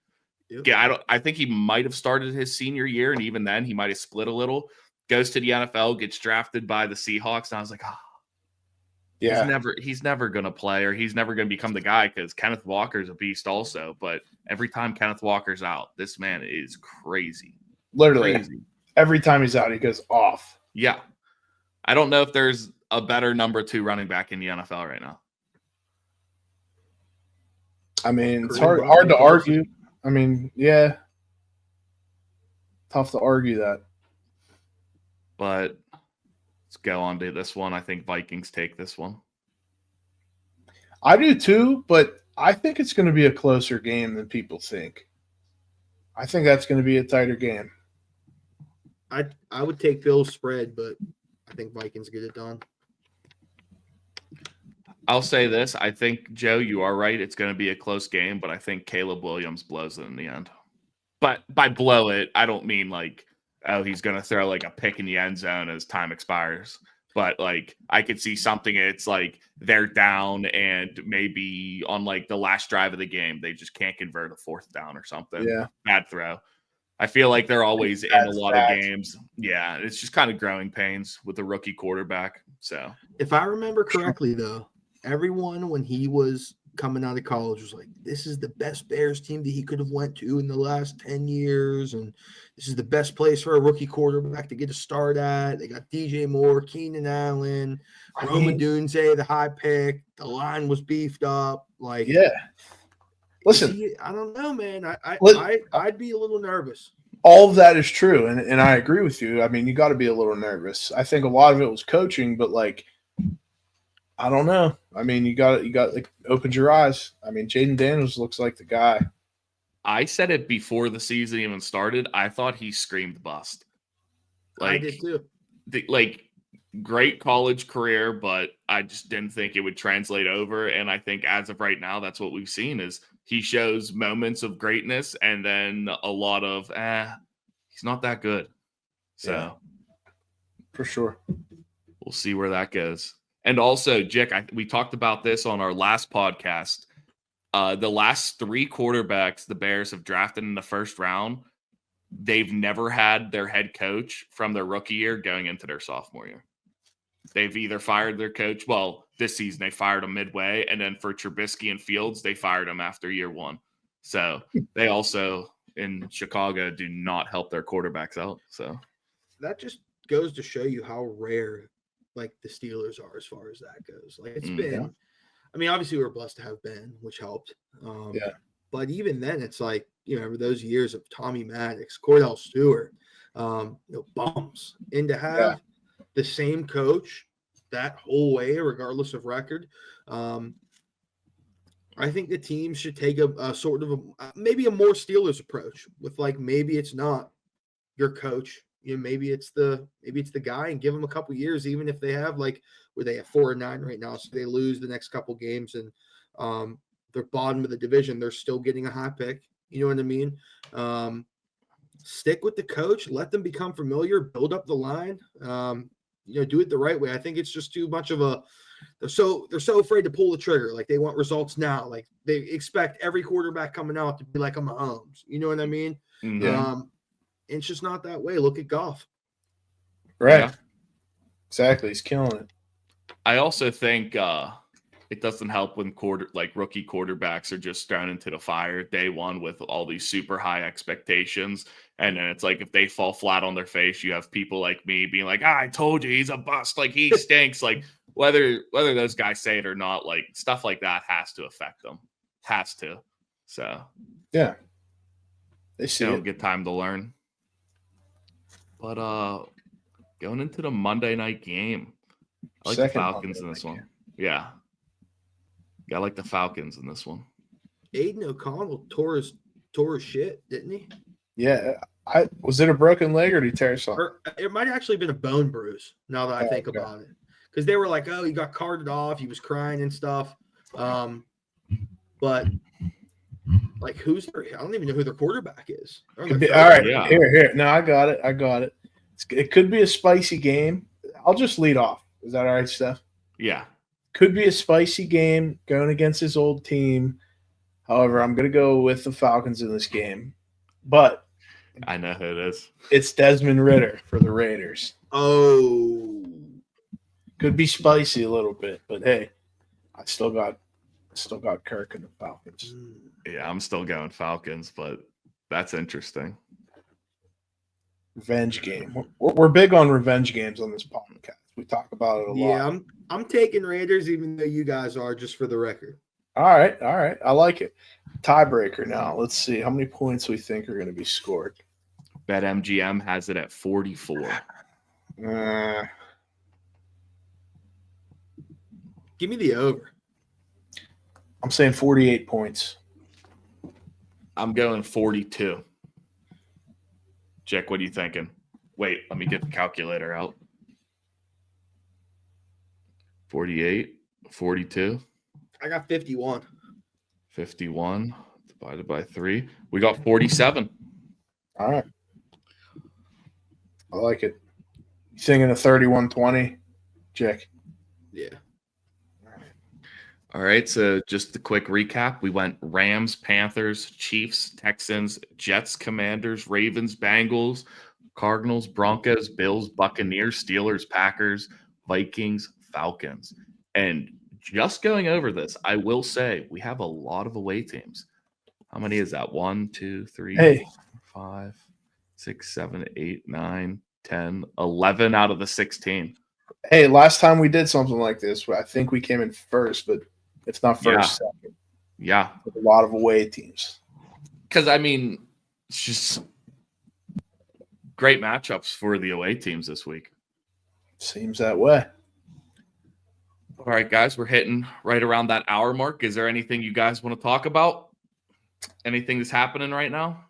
yeah, I think he might have started his senior year, and even then he might have split a little. Goes to the NFL, gets drafted by the Seahawks, and I was like, yeah, he's never gonna play, or he's never gonna become the guy, because Kenneth Walker's a beast also. But every time Kenneth Walker's out, this man is crazy. Literally, crazy. Every time he's out, he goes off. Yeah, I don't know if there's a better number 2 running back in the NFL right now. I mean, it's hard to argue. I mean, yeah, tough to argue that. But let's go on to this one. I think Vikings take this one. I do too, but I think it's going to be a closer game than people think. I think that's going to be a tighter game. I would take Bills spread, but I think Vikings get it done. I'll say this. I think, Joe, you are right. It's going to be a close game, but I think Caleb Williams blows it in the end. But by blow it, I don't mean like, oh, he's going to throw like a pick in the end zone as time expires. But like, I could see something. It's like they're down and maybe on like the last drive of the game, they just can't convert a fourth down or something. Yeah. Bad throw. I feel like they're always in a lot of games. Yeah. It's just kind of growing pains with the rookie quarterback. So if I remember correctly, though, everyone when he was coming out of college was like, this is the best Bears team that he could have went to in the last 10 years. And this is the best place for a rookie quarterback to get a start at. They got DJ Moore, Keenan Allen, Rome Odunze, the high pick. The line was beefed up. Like, yeah. Listen, I don't know, man. I'd be a little nervous. All of that is true. And I agree with you. I mean, you got to be a little nervous. I think a lot of it was coaching, but like, I don't know. I mean, you got like opened your eyes. I mean, Jaden Daniels looks like the guy. I said it before the season even started. I thought he screamed bust. Like, I did too. Great college career, but I just didn't think it would translate over. And I think as of right now, that's what we've seen is he shows moments of greatness and then a lot of, he's not that good. So yeah, for sure. We'll see where that goes. And also, Jick, we talked about this on our last podcast. The last 3 quarterbacks the Bears have drafted in the first round, they've never had their head coach from their rookie year going into their sophomore year. They've either fired their coach. Well, this season they fired him midway, and then for Trubisky and Fields, they fired him after year 1. So they also in Chicago do not help their quarterbacks out. So that just goes to show you how rare like the Steelers are as far as that goes. Like it's been, I mean, obviously we were blessed to have Ben, which helped. But even then, it's like, you know, those years of Tommy Maddox, Cordell Stewart, bums, and to have the same coach that whole way, regardless of record. I think the team should take a sort of maybe a more Steelers approach with like, maybe it's not your coach. You know, maybe it's the guy and give them a couple years, even if they have like where they have 4-9 right now. So they lose the next couple games and they're bottom of the division. They're still getting a high pick. You know what I mean? Stick with the coach, let them become familiar, build up the line, do it the right way. I think it's just too much of they're so afraid to pull the trigger. Like they want results now. Like they expect every quarterback coming out to be like a Mahomes. You know what I mean? Yeah. It's just not that way. Look at Goff. Right. Yeah. Exactly. He's killing it. I also think it doesn't help when rookie quarterbacks are just thrown into the fire day one with all these super high expectations. And then it's like if they fall flat on their face, you have people like me being like, I told you he's a bust. Like he stinks. Like whether those guys say it or not, like stuff like that has to affect them. Has to. So yeah. They don't get time to learn. But going into the Monday night game, I like the Falcons in this one. Yeah. I like the Falcons in this one. Aiden O'Connell tore his shit, didn't he? Yeah. Was it a broken leg or did he tear something? It might have actually been a bone bruise now that I think about it. Because they were like, oh, he got carted off. He was crying and stuff. But like, I don't even know who their quarterback is. All right. Yeah. Here. No, I got it. It could be a spicy game. I'll just lead off. Is that all right, Steph? Yeah. Could be a spicy game going against his old team. However, I'm going to go with the Falcons in this game. But I know who it is. It's Desmond Ridder for the Raiders. Oh. Could be spicy a little bit, but hey, I still got Kirk and the Falcons. Yeah, I'm still going Falcons, but that's interesting. Revenge game. We're big on revenge games on this podcast. We talk about it a lot. Yeah, I'm taking Raiders, even though you guys are, just for the record. All right. I like it. Tiebreaker now. Let's see how many points we think are going to be scored. BetMGM has it at 44. Give me the over. I'm saying 48 points. I'm going 42. Jack, what are you thinking? Wait, let me get the calculator out. 48. 42. I got 51. 51 divided by 3. We got 47. All right. I like it. You thinking of 31-20, Jick? Yeah. All right, so just a quick recap. We went Rams, Panthers, Chiefs, Texans, Jets, Commanders, Ravens, Bengals, Cardinals, Broncos, Bills, Buccaneers, Steelers, Packers, Vikings, Falcons. And just going over this, I will say we have a lot of away teams. How many is that? 1, 2, 3, Hey. 4, 5, 6, 7, 8, 9, 10, 11 out of the 16. Hey, last time we did something like this, I think we came in first, but if not first, second. Yeah. With a lot of away teams. Because, I mean, it's just great matchups for the away teams this week. Seems that way. All right, guys, we're hitting right around that hour mark. Is there anything you guys want to talk about? Anything that's happening right now?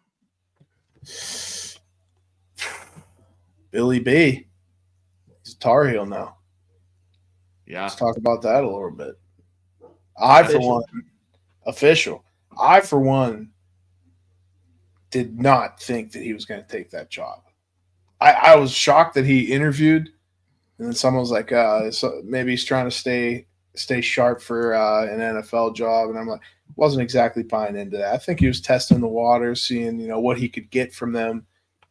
Billy B. He's a Tar Heel now. Yeah. Let's talk about that a little bit. I, for one, did not think that he was going to take that job. I was shocked that he interviewed, and then someone was like, so maybe he's trying to stay sharp for an NFL job. And I'm like, wasn't exactly buying into that. I think he was testing the waters, seeing, what he could get from them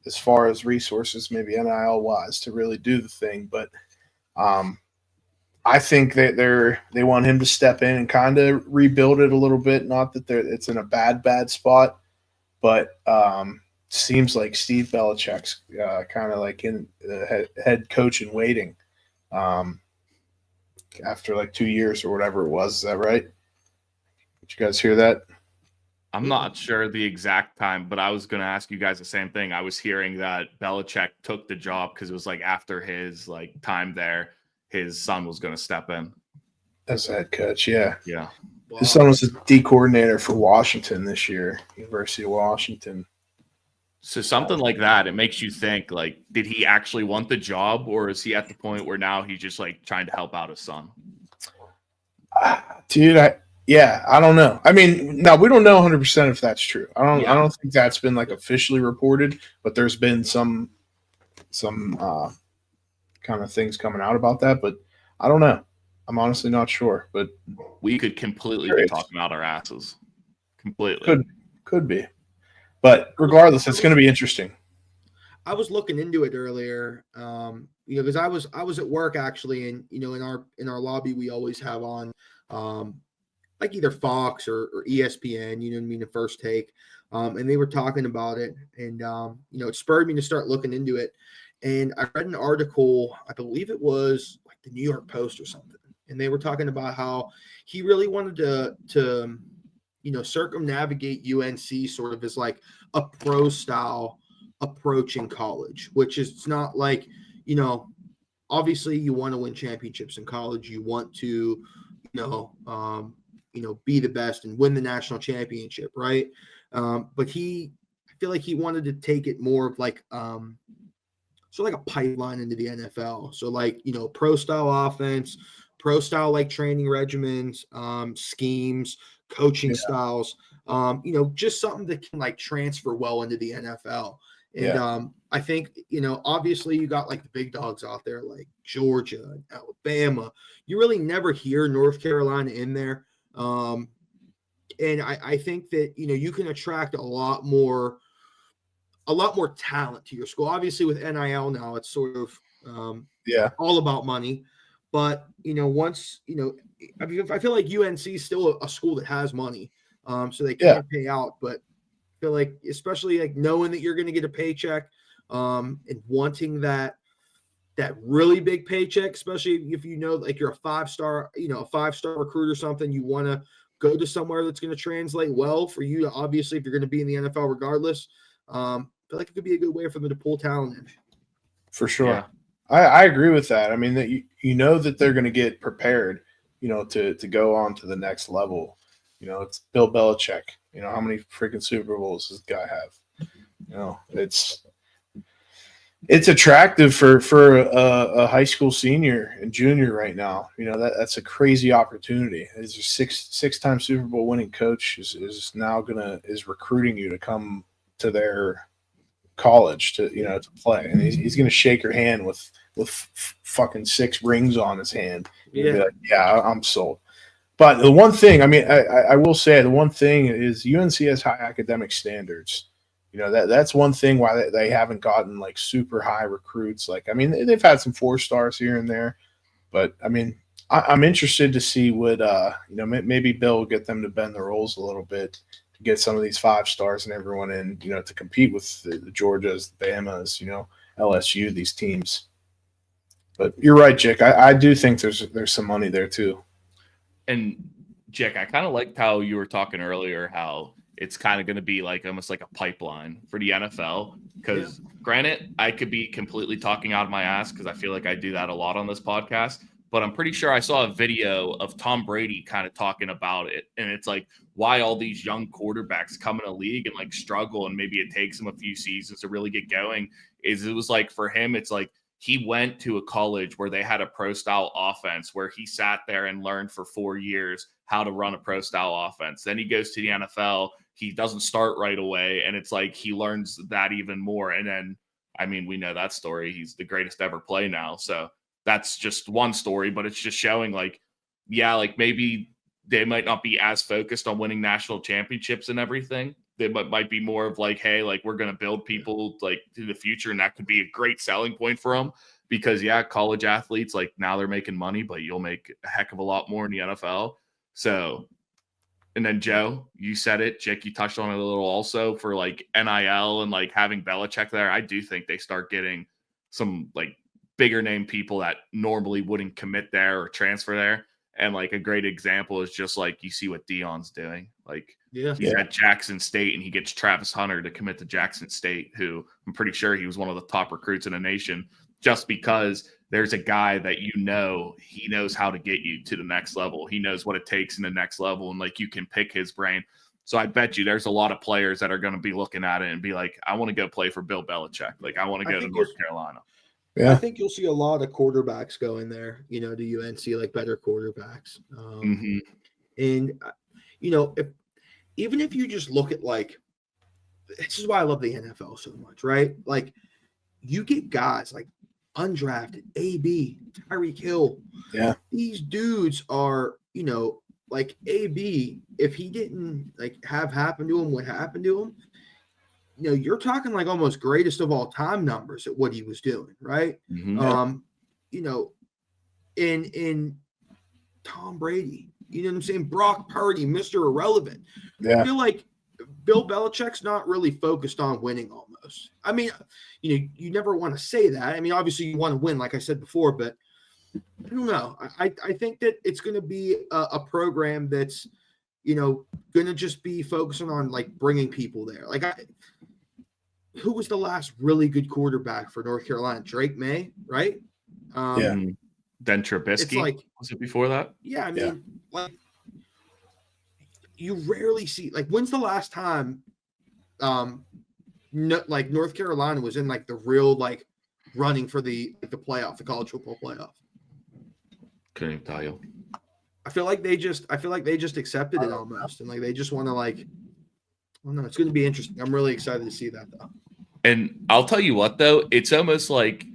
as far as resources, maybe NIL wise, to really do the thing. But I think that they want him to step in and kind of rebuild it a little bit. Not that it's in a bad spot, but seems like Steve Belichick's kind of like in head coach in waiting after like 2 years or whatever it was. Is that right? Did you guys hear that? I'm not sure the exact time, but I was going to ask you guys the same thing. I was hearing that Belichick took the job because it was like after his time there, his son was going to step in as head coach. Yeah. Yeah. Wow. His son was the D coordinator for Washington this year, University of Washington. So something like that, it makes you think, did he actually want the job, or is he at the point where now he's just trying to help out his son? Dude, I don't know. I mean, no, we don't know 100% if that's true. I don't think that's been officially reported, but there's been some kind of things coming out about that, but I don't know. I'm honestly not sure, but we could completely be talking out our asses. Completely. Could be. But regardless, it's going to be interesting. I was looking into it earlier, because I was at work actually, and in our lobby we always have on either Fox or ESPN, the First Take, and they were talking about it, and it spurred me to start looking into it, and I read an article, I believe it was the New York Post or something, and they were talking about how he really wanted to circumnavigate UNC sort of as a pro style approach in college, which is not obviously you want to win championships in college. You want to, be the best and win the national championship. Right. But I feel like he wanted to take it more of a pipeline into the NFL. So pro style offense, pro style training regimens, schemes, coaching styles, just something that can transfer well into the NFL. And I think, obviously you got the big dogs out there like Georgia and Alabama. You really never hear North Carolina in there. And I think that, you can attract a lot more talent to your school. Obviously with NIL now, it's sort of all about money. But, once, I feel like UNC is still a school that has money. So they can pay out. But I feel like, especially knowing that you're going to get a paycheck and wanting that really big paycheck, especially if you're a five-star recruit or something, you want to go to somewhere that's going to translate well for you to, obviously, if you're going to be in the NFL regardless. I feel like it could be a good way for them to pull talent in. For sure. Yeah. I agree with that. I mean, that that they're going to get prepared, to go on to the next level. It's Bill Belichick. How many freaking Super Bowls does this guy have? It's attractive for a high school senior and junior right now. You know, that's a crazy opportunity. It's a six-time Super Bowl winning coach is now is recruiting you to come to their college to play, and he's gonna shake your hand with fucking 6 rings on his hand. You'll be like, yeah, I'm sold. But the one thing, I mean, I will say the one thing is UNC has high academic standards. You know, that's one thing why they haven't gotten like super high recruits. Like, I mean, they've had some 4 stars here and there, but I mean, I'm interested to see what maybe Bill will get them to bend the rules a little bit to get some of these 5 stars and everyone in, to compete with the Georgias, the Bamas, LSU, these teams. But you're right, Jick. I do think there's some money there too. And Jick, I kind of liked how you were talking earlier, how it's kind of going to be like almost like a pipeline for the NFL. Because granted, I could be completely talking out of my ass because I feel like I do that a lot on this podcast. But I'm pretty sure I saw a video of Tom Brady kind of talking about it. And it's like why all these young quarterbacks come in a league and like struggle and maybe it takes them a few seasons to really get going is it was like for him, it's like he went to a college where they had a pro style offense where he sat there and learned for 4 years how to run a pro style offense. Then he goes to the NFL. He doesn't start right away. And it's like he learns that even more. And then, I mean, we know that story. He's the greatest ever play now. So that's just one story, but it's just showing like, yeah, like maybe they might not be as focused on winning national championships and everything. They might be more of like, hey, like we're going to build people like to the future. And that could be a great selling point for them because college athletes, like now they're making money, but you'll make a heck of a lot more in the NFL. So, and then Joe, you said it, Jick, you touched on it a little also for like NIL and like having Belichick there. I do think they start getting some like bigger name people that normally wouldn't commit there or transfer there. And like a great example is just like you see what Deion's doing. Like he's at Jackson State and he gets Travis Hunter to commit to Jackson State, who I'm pretty sure he was one of the top recruits in the nation, just because there's a guy that he knows how to get you to the next level. He knows what it takes in the next level, and like you can pick his brain. So I bet you there's a lot of players that are going to be looking at it and be like, I want to go play for Bill Belichick. Like I want to go to North Carolina. Yeah. I think you'll see a lot of quarterbacks going there, to UNC, like better quarterbacks. And, if you just look at like, this is why I love the NFL so much, right? Like you get guys like undrafted, AB, Tyreek Hill. Yeah. These dudes are, like AB, if he didn't like have happen to him, what happened to him, you're talking like almost greatest of all time numbers at what he was doing, right? In Tom Brady, you know what I'm saying? Brock Purdy, Mr. Irrelevant. Yeah. I feel like Bill Belichick's not really focused on winning almost. I mean, you never want to say that. I mean, obviously you want to win, like I said before, but I don't know. I think that it's going to be a program that's, going to just be focusing on like bringing people there. Like who was the last really good quarterback for North Carolina? Drake May, right? Then Trubisky. Like, was it before that? Yeah, I mean, like you rarely see. Like, when's the last time, like North Carolina was in like the real like running for the playoff, the college football playoff? Couldn't even tell you. I feel like they just accepted it almost, and like they just want to like. I don't know. It's going to be interesting. I'm really excited to see that though. And I'll tell you what, though, it's almost like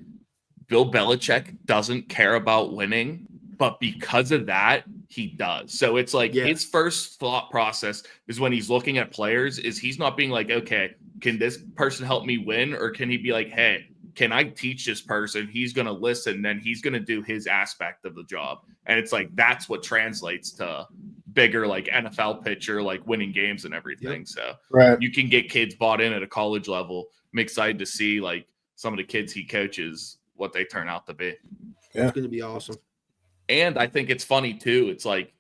Bill Belichick doesn't care about winning, but because of that, he does. So it's like his first thought process is when he's looking at players is he's not being like, okay, can this person help me win? Or can he be like, hey, can I teach this person? He's going to listen, then he's going to do his aspect of the job. And it's like that's what translates to bigger like NFL pitcher, like winning games and everything. Yep. So you can get kids bought in at a college level. I'm excited to see like some of the kids he coaches, what they turn out to be. Yeah. It's going to be awesome. And I think it's funny too. It's like,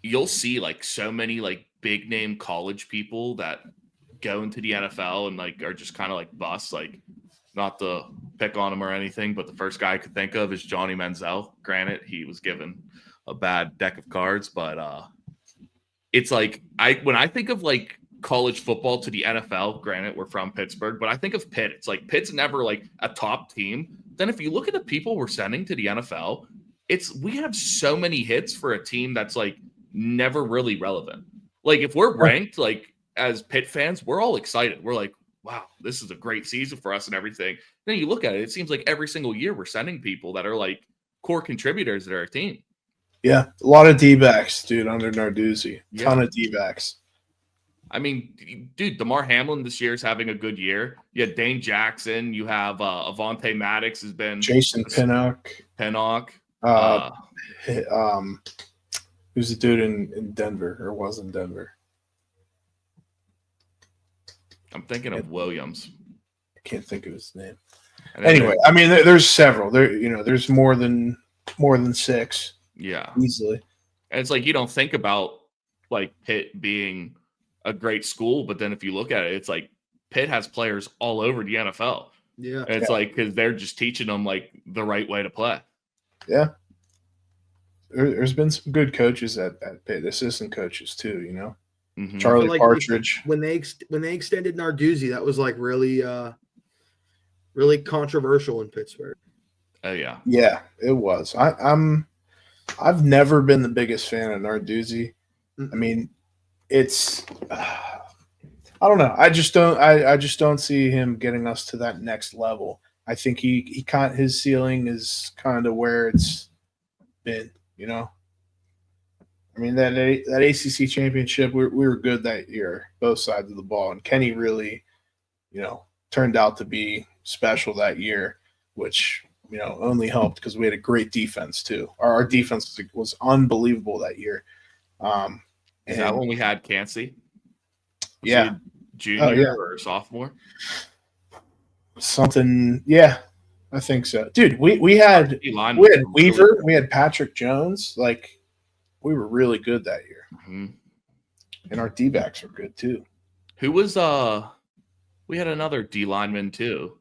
you'll see like so many like big name college people that go into the NFL and like are just kind of like busts, like not to pick on him or anything, but the first guy I could think of is Johnny Manziel. Granted, he was given a bad deck of cards, but it's like when I think of like college football to the NFL, granted we're from Pittsburgh, but I think of Pitt. It's like Pitt's never like a top team. Then if you look at the people we're sending to the NFL, we have so many hits for a team that's like never really relevant. Like if we're ranked like as Pitt fans, we're all excited. We're like, wow, this is a great season for us and everything. Then you look at it, it seems like every single year we're sending people that are like core contributors to our team. Yeah, a lot of D-backs, dude, under Narduzzi. Ton of D-backs. I mean, dude, DeMar Hamlin this year is having a good year. You had Dane Jackson. You have Avonte Maddox has been Jason Pinnock. Who's the dude in Denver or was in Denver? I'm thinking of Williams. I can't think of his name. Anyway, I mean, there's several. There's more than 6. Yeah, easily. And it's like you don't think about like Pitt being a great school, but then if you look at it, it's like Pitt has players all over the NFL. Yeah, and it's like because they're just teaching them like the right way to play. Yeah, there's been some good coaches at Pitt, assistant coaches too. Mm-hmm. Charlie like Partridge. When they extended Narduzzi, that was like really really controversial in Pittsburgh. Oh yeah, it was. I've never been the biggest fan of Narduzzi. I mean, it's I don't know. I just don't see him getting us to that next level. I think his ceiling is kind of where it's been. I mean that ACC championship, we were good that year, both sides of the ball, and Kenny really, turned out to be special that year, which only helped because we had a great defense too. Our defense was unbelievable that year. Is that when we had Cansey? Yeah, junior or sophomore? Something. Yeah, I think so, dude. We had Weaver, we had Patrick Jones. Like we were really good that year, and our D-backs were good too. Who was We had another D lineman too.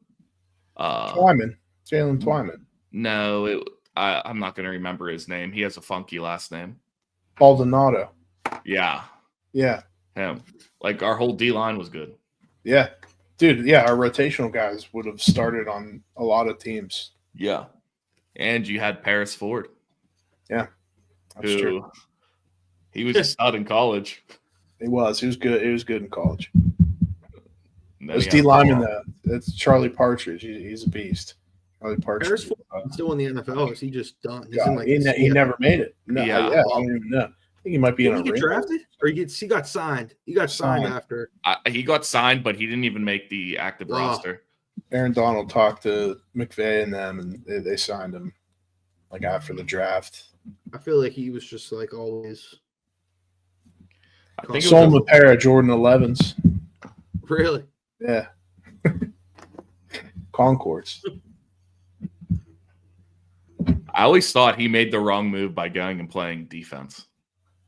Jalen Twyman. No, I'm not going to remember his name. He has a funky last name. Baldonado. Yeah. Him. Like our whole D line was good. Yeah, dude. Yeah, our rotational guys would have started on a lot of teams. Yeah, and you had Paris Ford. Yeah, that's true. He was a stud in college. He was. He was good. He was good in college. There's D lineman though. It's Charlie Partridge. He's a beast. Charlie Partridge. Paris Ford still in the NFL. Is he just done? He never made it. No, I don't even know. I think he might be in a get drafted, or he got signed. He got signed after. He got signed, but he didn't even make the active roster. Aaron Donald talked to McVay and them, and they signed him like after the draft. I feel like he was just like always. I think sold him a pair of Jordan 11s. Really? Yeah. Concords. I always thought he made the wrong move by going and playing defense.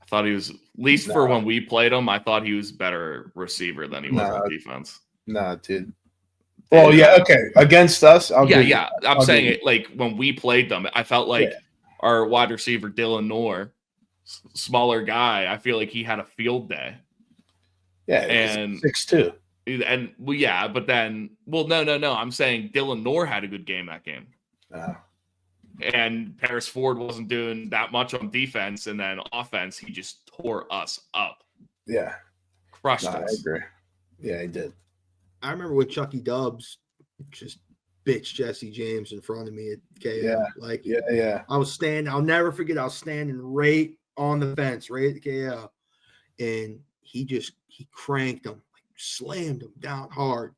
I thought he was, at least for when we played him, I thought he was a better receiver than he was on defense. Nah, dude. Well, yeah, okay. Against us, I'm saying it like when we played them, I felt like our wide receiver, Dylan Noor, smaller guy, I feel like he had a field day. Yeah, and 6'2". And but then no. I'm saying Dylan Noor had a good game that game. And Paris Ford wasn't doing that much on defense, and then offense, he just tore us up. Yeah. Crushed us. I agree. Yeah, he did. I remember when Chucky Dubs just bitched Jesse James in front of me at KO. I'll never forget, I was standing right on the fence, right at the KO. And he cranked him, like slammed him down hard.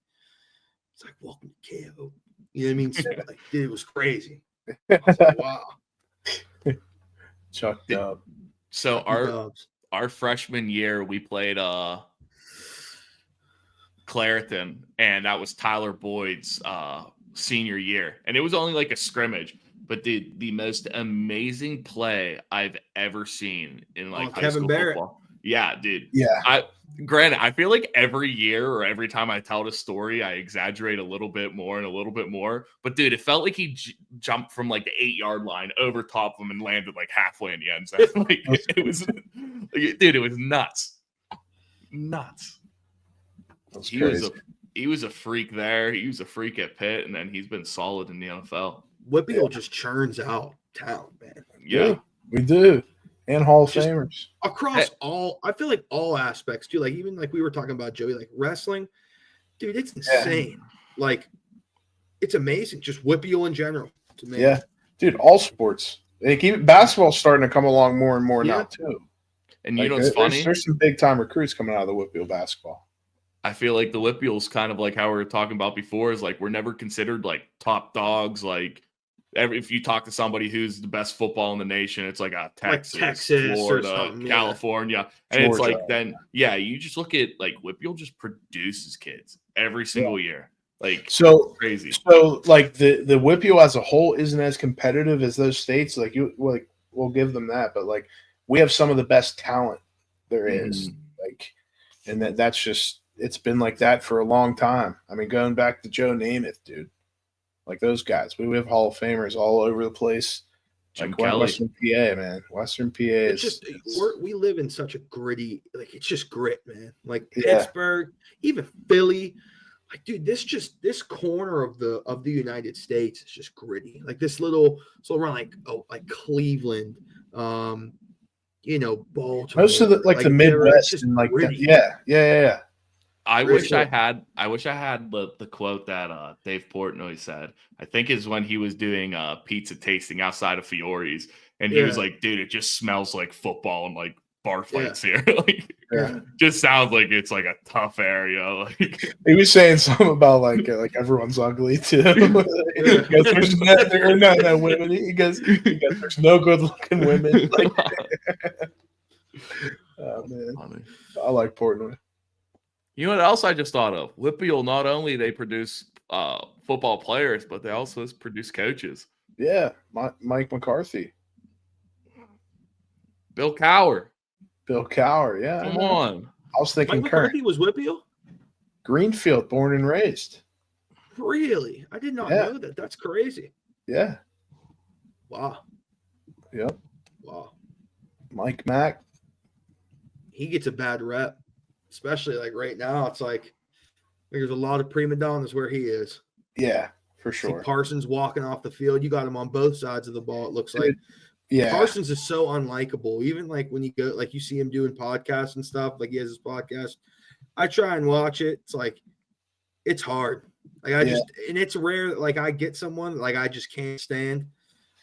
It's like, welcome to KO. You know what I mean? Like, dude, it was crazy. I was like, wow. Chuck Dub. So our freshman year, we played Clareton, and that was Tyler Boyd's senior year. And it was only like a scrimmage, but the most amazing play I've ever seen in like high Kevin school Barrett. football. Yeah, dude. Yeah. Granted, I feel like every year or every time I tell the story, I exaggerate a little bit more and a little bit more. But dude, it felt like he jumped from like the 8-yard line over top of him and landed like halfway in the end zone. Like it was, dude, it was nuts. That's he crazy. was a freak there. He was a freak at Pitt, and then he's been solid in the NFL. WPIAL just churns out talent, man. Yeah. We do. And Hall of Just Famers. across all, I feel like all aspects too. Like even like we were talking about Joey, like wrestling, dude, it's insane. Like it's amazing. Just WPIAL in general. It's amazing. Yeah, dude, all sports. They keep basketball starting to come along more and more now too. And like, you know what's funny? There's some big time recruits coming out of the WPIAL basketball. I feel like the WPIAL's kind of like how we were talking about before. Is like we're never considered like top dogs. Like if you talk to somebody who's the best football in the nation, it's like Texas, Florida, California. And Georgia. It's like then, you just look at like WPIAL just produces kids every single year. Like crazy. So like the WPIAL as a whole isn't as competitive as those states. Like we'll give them that, but like we have some of the best talent there is. Like, and that's just it's been like that for a long time. I mean, going back to Joe Namath, dude. Like those guys, we have Hall of Famers all over the place. Jim like Kelly. Western PA, man. Western PA is we live in such a gritty, like it's just grit, man. Like Pittsburgh, even Philly. Like, dude, this corner of the United States is just gritty. Like this little around like Cleveland, Baltimore. Most of the Midwest and like gritty. Yeah. I wish I had the quote that Dave Portnoy said. I think is when he was doing pizza tasting outside of Fiore's, and he was like, "Dude, it just smells like football and like bar fights here. Like, just sounds like it's like a tough area." Like he was saying something about like everyone's ugly too. He goes, there are no women. He goes, there's no good looking women. Like, oh man, funny. I like Portnoy. You know what else I just thought of? WPIAL, not only they produce football players, but they also produce coaches. Yeah, Mike McCarthy. Bill Cowher, yeah. Come on. I was thinking Mike McCarthy was WPIAL? Greenfield, born and raised. Really? I did not know that. That's crazy. Yeah. Wow. Yep. Wow. Mike Mack. He gets a bad rep. Especially like right now, it's like there's a lot of prima donnas where he is. Yeah, for sure. See Parsons walking off the field. You got him on both sides of the ball. It looks like. Yeah. Parsons is so unlikable. Even like when you go, like you see him doing podcasts and stuff, like he has his podcast. I try and watch it. It's like, it's hard. Like and it's rare that like I get someone like I just can't stand.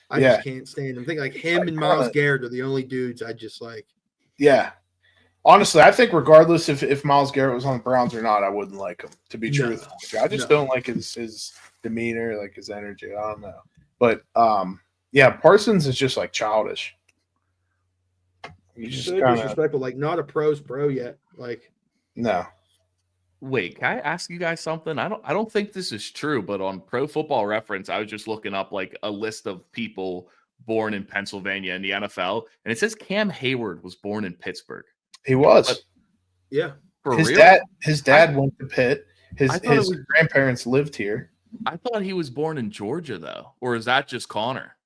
I just can't stand him. I think like him and Myles Garrett are the only dudes I just like. Yeah. Honestly, I think regardless if Myles Garrett was on the Browns or not, I wouldn't like him, to be truthful. I just don't like his demeanor, like his energy. I don't know. But Parsons is just like childish. He's just so disrespectful, like not a pro's pro yet. Like no. Wait, can I ask you guys something? I don't think this is true, but on Pro Football Reference, I was just looking up like a list of people born in Pennsylvania in the NFL, and it says Cam Hayward was born in Pittsburgh. He was. But, his dad went to Pitt. His grandparents lived here. I thought he was born in Georgia though, or is that just Connor?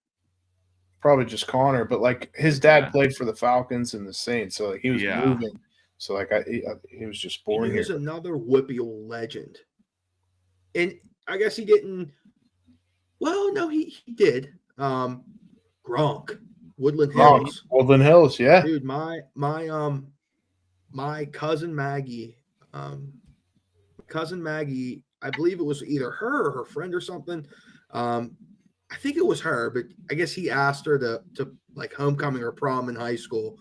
Probably just Connor, but like his dad played for the Falcons and the Saints, so like he was moving. So like he was just born here. He was another WPIAL legend, and I guess he didn't. Well, no, he did. Gronk, Woodland Hills. Woodland Hills, yeah. Dude, my cousin Maggie, I believe it was either her or her friend or something. I think it was her, but I guess he asked her to like homecoming or prom in high school.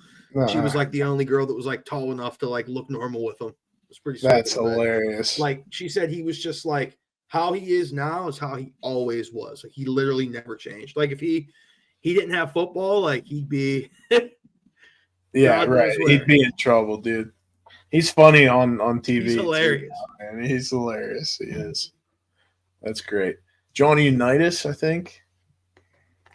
She was like the only girl that was like tall enough to like look normal with him. It was pretty sweet. That's hilarious. Like she said, he was just like how he is now is how he always was. Like he literally never changed. Like if he didn't have football, like he'd be right. He'd be in trouble, dude. He's funny on TV. He's hilarious. Too, man. He's hilarious. He is. That's great. Johnny Unitas, I think.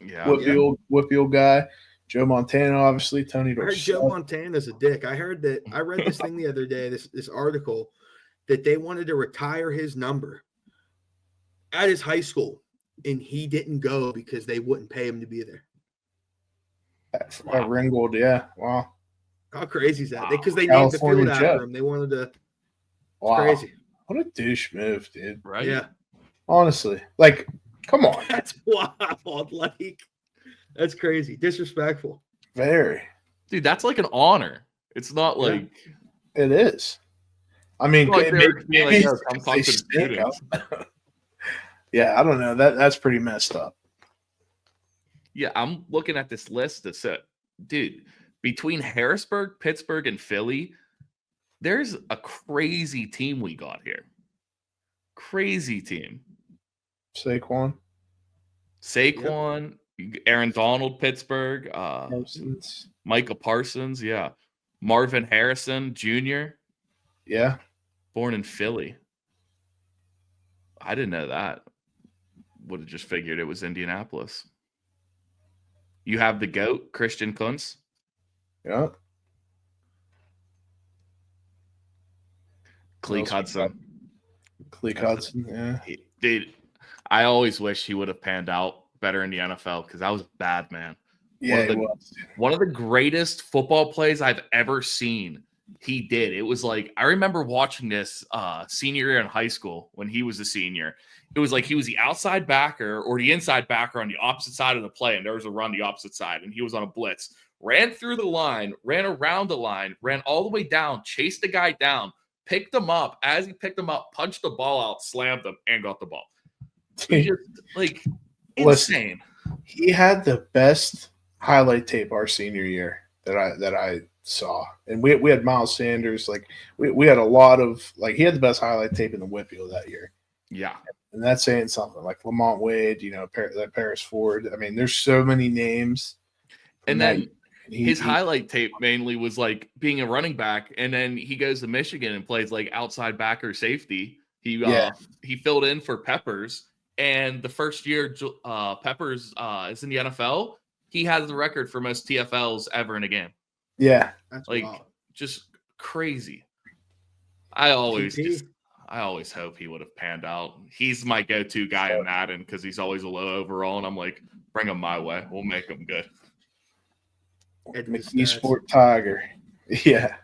Yeah. WPIAL guy. Joe Montana, obviously. Tony Dorsett. I heard Joe Montana's a dick. I read this thing the other day, this article, that they wanted to retire his number at his high school, and he didn't go because they wouldn't pay him to be there. At Ringgold, yeah. Wow. How crazy is that? Because they named the field after him. They wanted to. Wow. crazy. What a douche move, dude. Right? Yeah, Honestly. Like, come on. that's wild. Like, that's crazy. Disrespectful. Very. Dude, that's like an honor. It's not Yeah. like It is. I mean, like they're being like, maybe "Yo, come talk they to the stink students." up. Yeah, I don't know. That's pretty messed up. Yeah, I'm looking at this list that said, dude, between Harrisburg, Pittsburgh, and Philly, there's a crazy team we got here. Crazy team. Saquon. Aaron Donald, Pittsburgh, Parsons. Micah Parsons, yeah. Marvin Harrison Jr., Yeah. born in Philly. I didn't know that. Would have just figured it was Indianapolis. You have the GOAT, Christian Kuntz. Yeah. Cleek Hudson. Cleek Hudson, yeah. Dude, I always wish he would have panned out better in the NFL because that was bad, man. Yeah, he was. One of the greatest football plays I've ever seen. He did. It was like, I remember watching this senior year in high school when he was a senior. It was like he was the outside backer or the inside backer on the opposite side of the play, and there was a run the opposite side, and he was on a blitz. Ran through the line, ran around the line, ran all the way down, chased the guy down, picked him up. As he picked him up, punched the ball out, slammed him, and got the ball. Just, like, insane. Listen, he had the best highlight tape our senior year that I saw, and we had Miles Sanders. Like we had a lot of he had the best highlight tape in the WPIAL that year. Yeah, and that's saying something. Like Lamont Wade, that Paris Ford. I mean, there's so many names. And then his highlight tape mainly was like being a running back, and then he goes to Michigan and plays like outside backer safety. He filled in for Peppers, and the first year Peppers is in the NFL, he has the record for most TFLs ever in a game. Yeah, that's like wild. Just crazy. I always hope he would have panned out. He's my go-to guy in Madden because he's always a low overall, and I'm like, bring him my way. We'll make him good. McGee Sport Tiger. Yeah.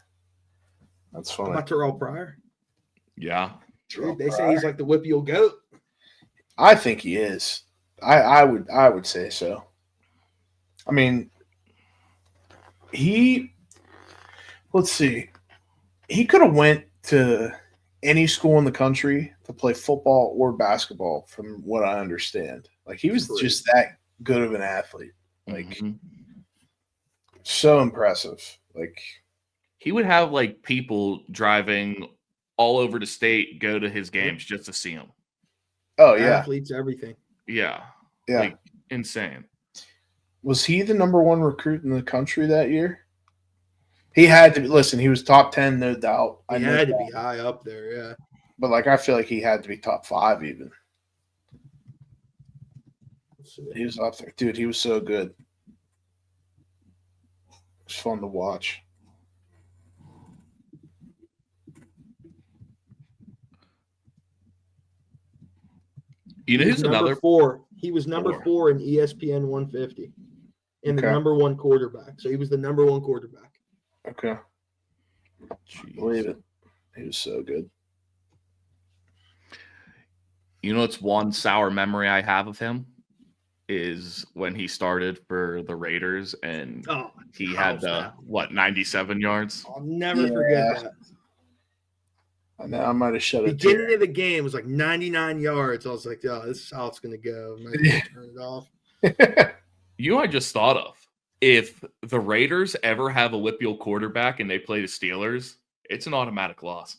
That's funny. How about Terrell Pryor? Yeah. Dude, they say he's like the WPIAL GOAT. I think he is. I would say so. I mean, let's see. He could have went to any school in the country to play football or basketball, from what I understand. Like, he was just that good of an athlete. Like, so impressive. Like, he would have like people driving all over the state go to his games just to see him. Oh yeah, athletes, everything. Yeah, like insane. Was he the number one recruit in the country that year? He had to be. Listen, he was top 10, no doubt. He had to be high up there, yeah. But I feel like he had to be top 5 even. He was up there, dude. He was so good. It was fun to watch. You know who's another 4? He was number 4 in ESPN 150, and the number 1 quarterback. So he was the number 1 quarterback. Okay, believe it. He was so good. You know, it's one sour memory I have of him is when he started for the Raiders, and he had 97 yards. I'll never forget that. I might have shut it. Beginning of the game was like 99 yards. I was like, "Oh, this is how it's gonna go." I'm gonna turn it off. You know, I just thought of, if the Raiders ever have a WPIAL quarterback and they play the Steelers, it's an automatic loss.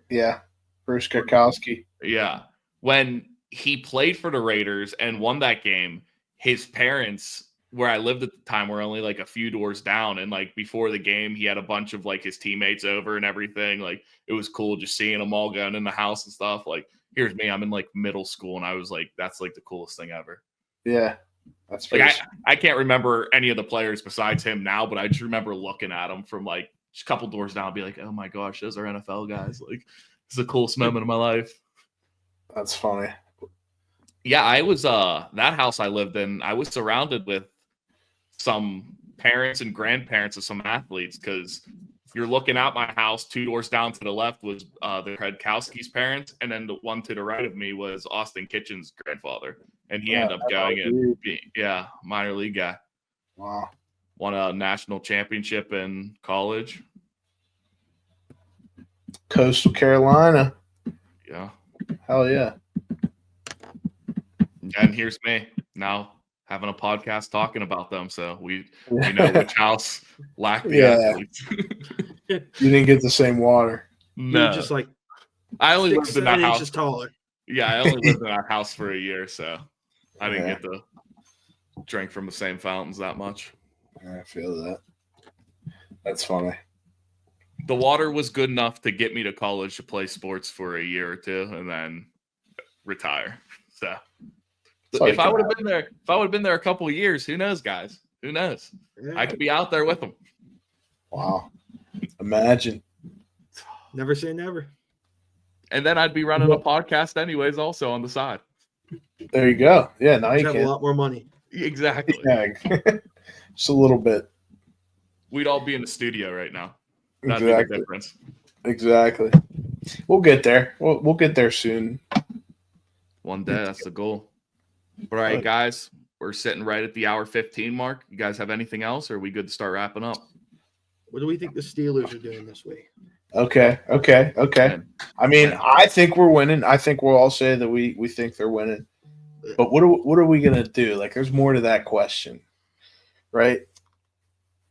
Yeah, Bruce Kwiatkowski. Yeah, when he played for the Raiders and won that game, his parents, where I lived at the time, were only like a few doors down. And like before the game, he had a bunch of like his teammates over and everything. Like, it was cool just seeing them all going in the house and stuff. Like, here's me, I'm in like middle school, and I was like, that's like the coolest thing ever. Yeah, that's like I can't remember any of the players besides him now, but I just remember looking at him from like just a couple doors down and be like, oh my gosh, those are NFL guys. Like, it's the coolest moment of my life. That's funny. Yeah, I was that house I lived in, I was surrounded with some parents and grandparents of some athletes, because you're looking out my house, 2 doors down to the left was the Kredkowski's parents, and then the one to the right of me was Austin Kitchen's grandfather, and he ended up going and being, minor league guy. Wow. Won a national championship in college. Coastal Carolina. Yeah. Hell yeah. And here's me now having a podcast talking about them. So we know which house lacked the athletes. You didn't get the same water. No. You're just like I only lived in that house. inches taller. Yeah, I only lived in that house for a year, so I didn't get to drink from the same fountains that much. I feel that. That's funny. The water was good enough to get me to college to play sports for a year or two and then retire. So if I would have been there a couple of years, who knows, guys? Who knows? Yeah. I could be out there with them. Wow. Imagine. Never say never. And then I'd be running a podcast anyways, also on the side. There you go. Yeah, now you have can. a lot more money. Exactly. Yeah. Just a little bit. We'd all be in the studio right now. That'd be the difference. Exactly. We'll get there. We'll get there soon. One day, that's the goal. All right, guys, we're sitting right at the hour 15 mark. You guys have anything else, or are we good to start wrapping up? What do we think the Steelers are doing this week? Okay. I mean, I think we're winning. I think we'll all say that we think they're winning. But what are we gonna do? Like, there's more to that question, right?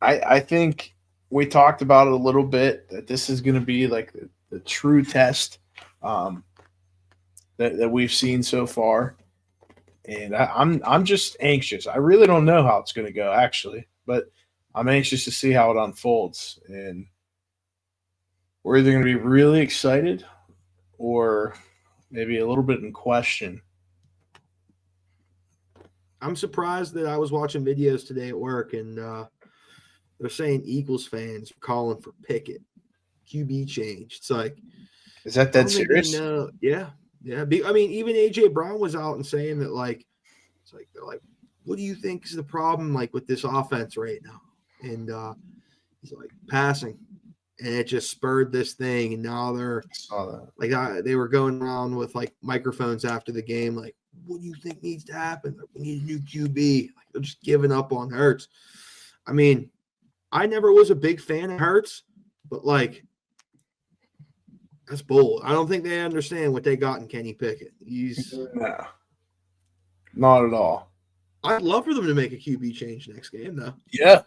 I think we talked about it a little bit, that this is gonna be like the true test that we've seen so far. And I'm just anxious. I really don't know how it's gonna go, actually, but I'm anxious to see how it unfolds. And we're either going to be really excited or maybe a little bit in question. I'm surprised that I was watching videos today at work, and they're saying Eagles fans are calling for Pickett QB change. It's like, is that serious? No, yeah. I mean, even AJ Brown was out and saying that, like, it's like they're like, what do you think is the problem, like, with this offense right now? And he's like, passing. And it just spurred this thing, and now they're like, they were going around with like microphones after the game, like, what do you think needs to happen? Like, we need a new QB. Like, they're just giving up on Hurts. I mean, I never was a big fan of Hurts, but like, that's bold. I don't think they understand what they got in Kenny Pickett. No, not at all. I'd love for them to make a QB change next game, though. Yeah.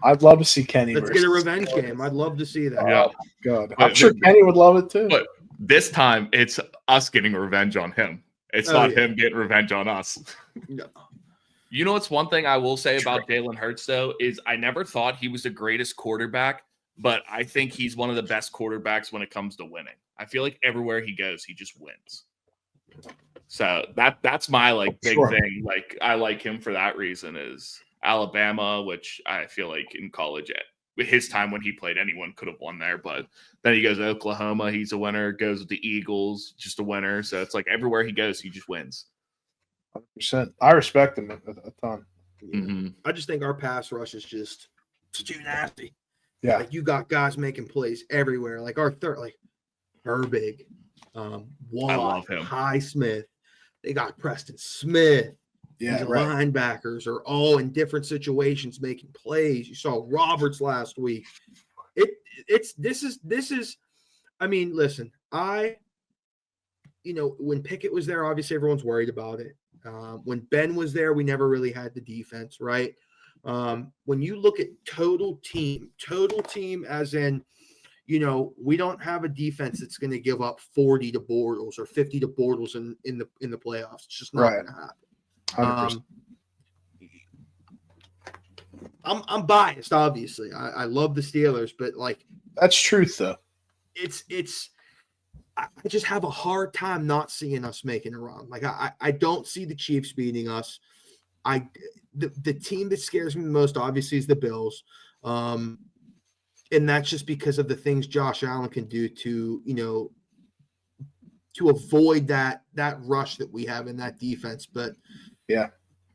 I'd love to see Kenny. Let's get a revenge game. I'd love to see that. Yeah. Oh, God. I'm sure Kenny would love it too. But this time, it's us getting revenge on him. It's not him getting revenge on us. No. You know what's one thing I will say about Jalen Hurts, though, is I never thought he was the greatest quarterback, but I think he's one of the best quarterbacks when it comes to winning. I feel like everywhere he goes, he just wins. So that's my big thing. Like, I like him for that reason. Is Alabama, which I feel like in college at his time when he played, anyone could have won there. But then he goes to Oklahoma, he's a winner. Goes with the Eagles, just a winner. So it's like everywhere he goes, he just wins. 100%. I respect him a ton. Mm-hmm. I just think our pass rush is just too nasty. Yeah, like, you got guys making plays everywhere. Like our third, like Herbig, Watt, I love him. Highsmith. They got Preston Smith. Yeah, These right. linebackers are all in different situations making plays. You saw Roberts last week. This is. I mean, listen, when Pickett was there, obviously everyone's worried about it. When Ben was there, we never really had the defense, right? When you look at total team as in, we don't have a defense that's going to give up 40 to Bortles or 50 to Bortles in the playoffs. It's just not going to happen. 100%. I'm biased, obviously. I love the Steelers, but like, that's truth though. I just have a hard time not seeing us making a run. Like, I don't see the Chiefs beating us. The team that scares me the most, obviously, is the Bills. And that's just because of the things Josh Allen can do to avoid that rush that we have in that defense. But yeah,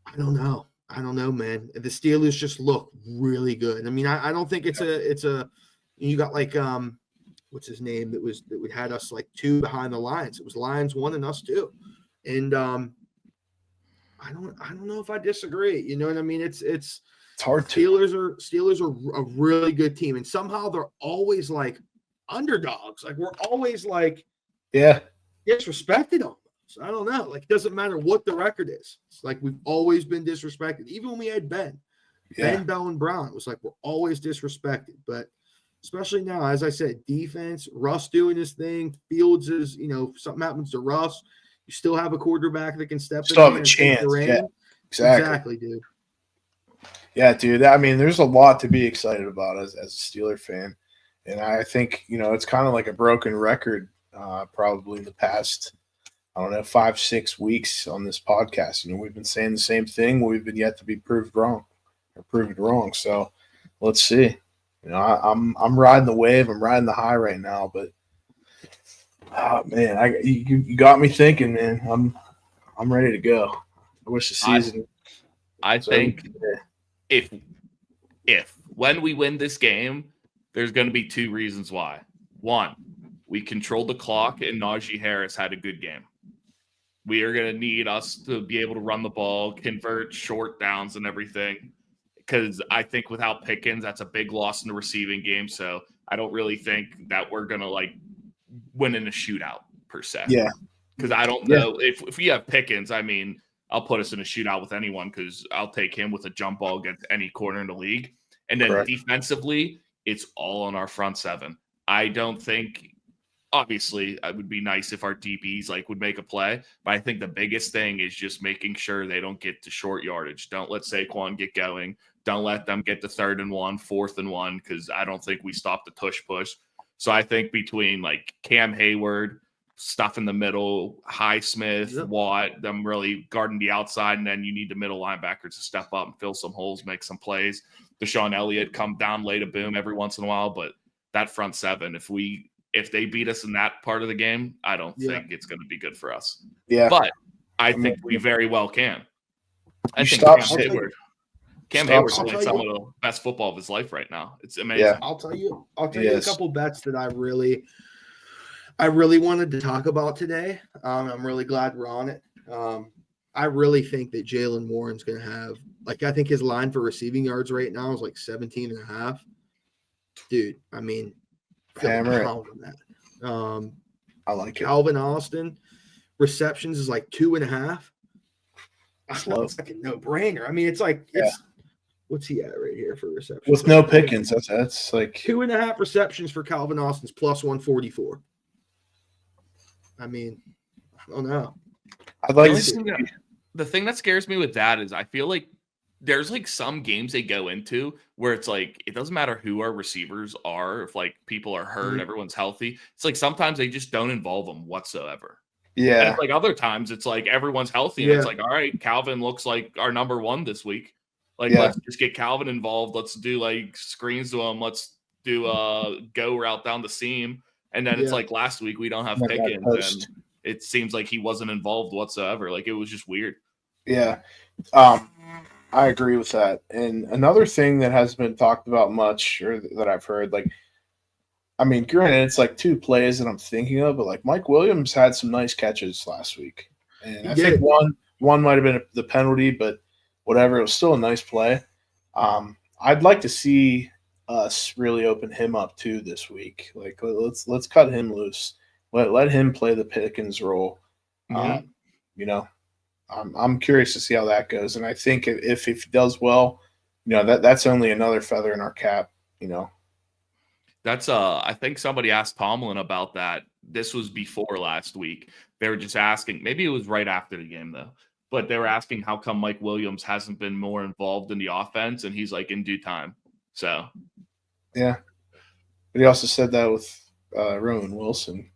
I don't know. I don't know, man. The Steelers just look really good. I mean, I don't think it's a you got like what's his name that we had us like 2 behind the Lions. It was Lions 1 and us 2. And I don't know if I disagree. You know what I mean? It's hard to. Steelers are a really good team, and somehow they're always like underdogs. Like we're always like disrespected almost. I don't know. Like it doesn't matter what the record is. It's like we've always been disrespected. Even when we had Ben, Bell, and Brown, it was like we're always disrespected. But especially now, as I said, defense, Russ doing his thing. Fields is, something happens to Russ, you still have a quarterback that can step in there and take the reign. Yeah, exactly, dude. Yeah, dude. I mean, there's a lot to be excited about as a Steeler fan. And I think, it's kind of like a broken record probably in the past, 5-6 weeks on this podcast. We've been saying the same thing. We've been yet to be proven wrong. So let's see. I'm riding the wave. I'm riding the high right now. But, man, you got me thinking, man. I'm ready to go. I wish the season. I think if when we win this game, there's going to be 2 reasons why. 1, we controlled the clock and Najee Harris had a good game. We are going to need us to be able to run the ball, convert short downs and everything. Because I think without Pickens, that's a big loss in the receiving game. So I don't really think that we're going to win in a shootout per se. Yeah. Because I don't know if we have Pickens, I mean, I'll put us in a shootout with anyone because I'll take him with a jump ball against any corner in the league. And then defensively, it's all on our front 7. I don't think, obviously, it would be nice if our DBs would make a play, but I think the biggest thing is just making sure they don't get to short yardage. Don't let Saquon get going. Don't let them get to 3rd and 1, 4th and 1, because I don't think we stop the tush push. So I think between Cam Hayward, stuff in the middle, Highsmith, Watt, them really guarding the outside, and then you need the middle linebackers to step up and fill some holes, make some plays. Deshaun Elliott come down late a boom every once in a while, but that front 7, if they beat us in that part of the game, I don't think it's going to be good for us. Yeah, but I think we very well can. I think Cam Hayward's playing some of the best football of his life right now. It's amazing. Yeah. I'll tell you a couple bets that I really wanted to talk about today. I'm really glad we're on it. I really think that Jaylen Warren's going to have, I think his line for receiving yards right now is 17 and a half. Dude, I mean, hammer that. I like it. Calvin Austin receptions is 2.5. It's like a no-brainer. I mean, it's what's he at right here for receptions? With no Pickens, that's 2.5 receptions for Calvin Austin's plus 144. I mean, I don't know. I'd like the thing that scares me with that is I feel like there's some games they go into where it's it doesn't matter who our receivers are. If people are hurt, everyone's healthy. It's sometimes they just don't involve them whatsoever. Yeah. And it's other times it's everyone's healthy. And it's all right, Calvin looks like our number 1 this week. Let's just get Calvin involved. Let's do screens to him. Let's do a go route down the seam. And then it's last week we don't have Pickens, and it seems like he wasn't involved whatsoever. It was just weird. Yeah. I agree with that. And another thing that hasn't been talked about much, or that I've heard, granted, it's 2 plays that I'm thinking of, but Mike Williams had some nice catches last week. And I think one might have been the penalty, but whatever, it was still a nice play. I'd like to see us really open him up too this week. Let's cut him loose. Let him play the Pickens role. I'm curious to see how that goes, and I think if he does well, that's only another feather in our cap. That's I think somebody asked Tomlin about that. This was before last week. They were just asking, maybe it was right after the game though, but they were asking how come Mike Williams hasn't been more involved in the offense, and he's in due time. So, yeah, but he also said that with Rowan Wilson,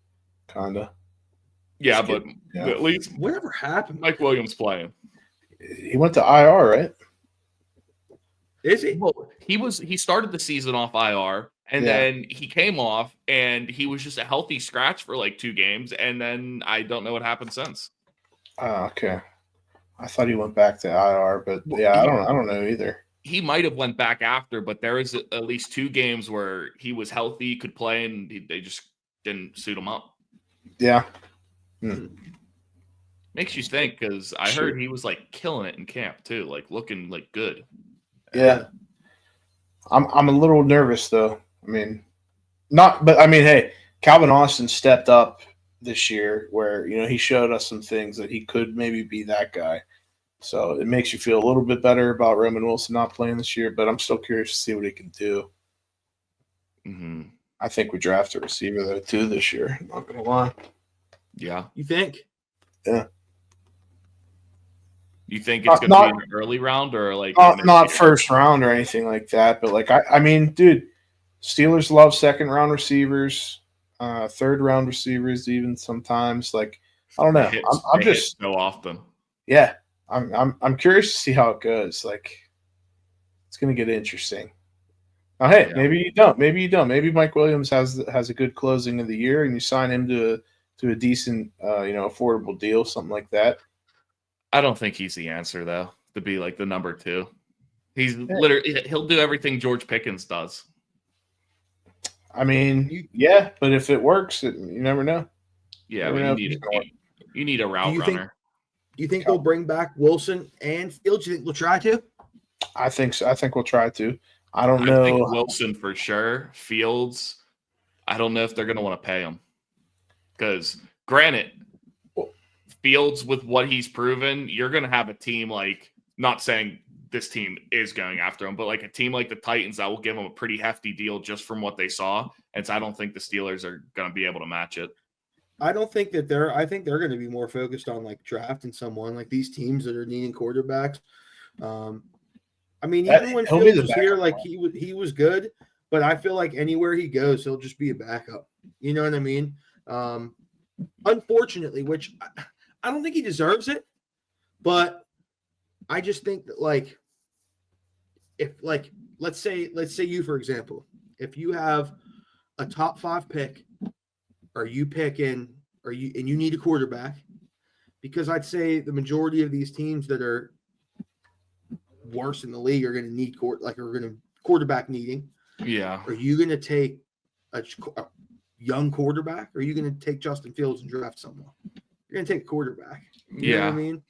kinda. Yeah, but at least whatever happened, Mike Williams playing. He went to IR, right? Is he? Well, he started the season off IR, and then he came off, and he was just a healthy scratch for 2 games, and then I don't know what happened since. Okay. I thought he went back to IR, but yeah, I don't know either. He might have went back after, but there is at least 2 games where he was healthy, could play, and they just didn't suit him up. Yeah. Makes you think, because I heard he was like killing it in camp too, like looking like good. Yeah. I'm a little nervous though. I mean, hey, Calvin Austin stepped up this year where, he showed us some things that he could maybe be that guy. So it makes you feel a little bit better about Roman Wilson not playing this year, but I'm still curious to see what he can do. Mm-hmm. I think we draft a receiver though too this year. I'm not gonna lie. Yeah. You think? Yeah. You think it's going to be in the early round or like not first round or anything like that? But like I mean, dude, Steelers love second round receivers, third round receivers, even sometimes. Like I don't know. I'm just so often. Yeah, I'm curious to see how it goes. Like it's going to get interesting. Now, hey, maybe you don't. Maybe Mike Williams has a good closing of the year, and you sign him to a decent, affordable deal, something like that. I don't think he's the answer though, to be like the number 2. He's literally he'll do everything George Pickens does. I mean, yeah, but if it works, you never know. Yeah, but you need a route runner. Do you think they'll bring back Wilson and Fields? Do you think we'll try to? I think so. I think we'll try to. I don't know. I think Wilson for sure. Fields, I don't know if they're going to want to pay him. Because, granted, Fields, with what he's proven, you're going to have a team like, not saying this team is going after him, but like a team like the Titans that will give him a pretty hefty deal just from what they saw. And so I don't think the Steelers are going to be able to match it. I don't think that I think they're going to be more focused on like drafting someone like these teams that are needing quarterbacks. I mean, even when Fields was here, like he was good, but I feel like anywhere he goes, he'll just be a backup. You know what I mean? Unfortunately, which I don't think he deserves it, but I just think that like if like let's say you, for example, if you have a top 5 pick, and you need a quarterback, because I'd say the majority of these teams that are worse in the league are going to need quarterback needing. Yeah. Are you going to take a young quarterback, or are you going to take Justin Fields and draft someone? You're going to take a quarterback. You know what I mean?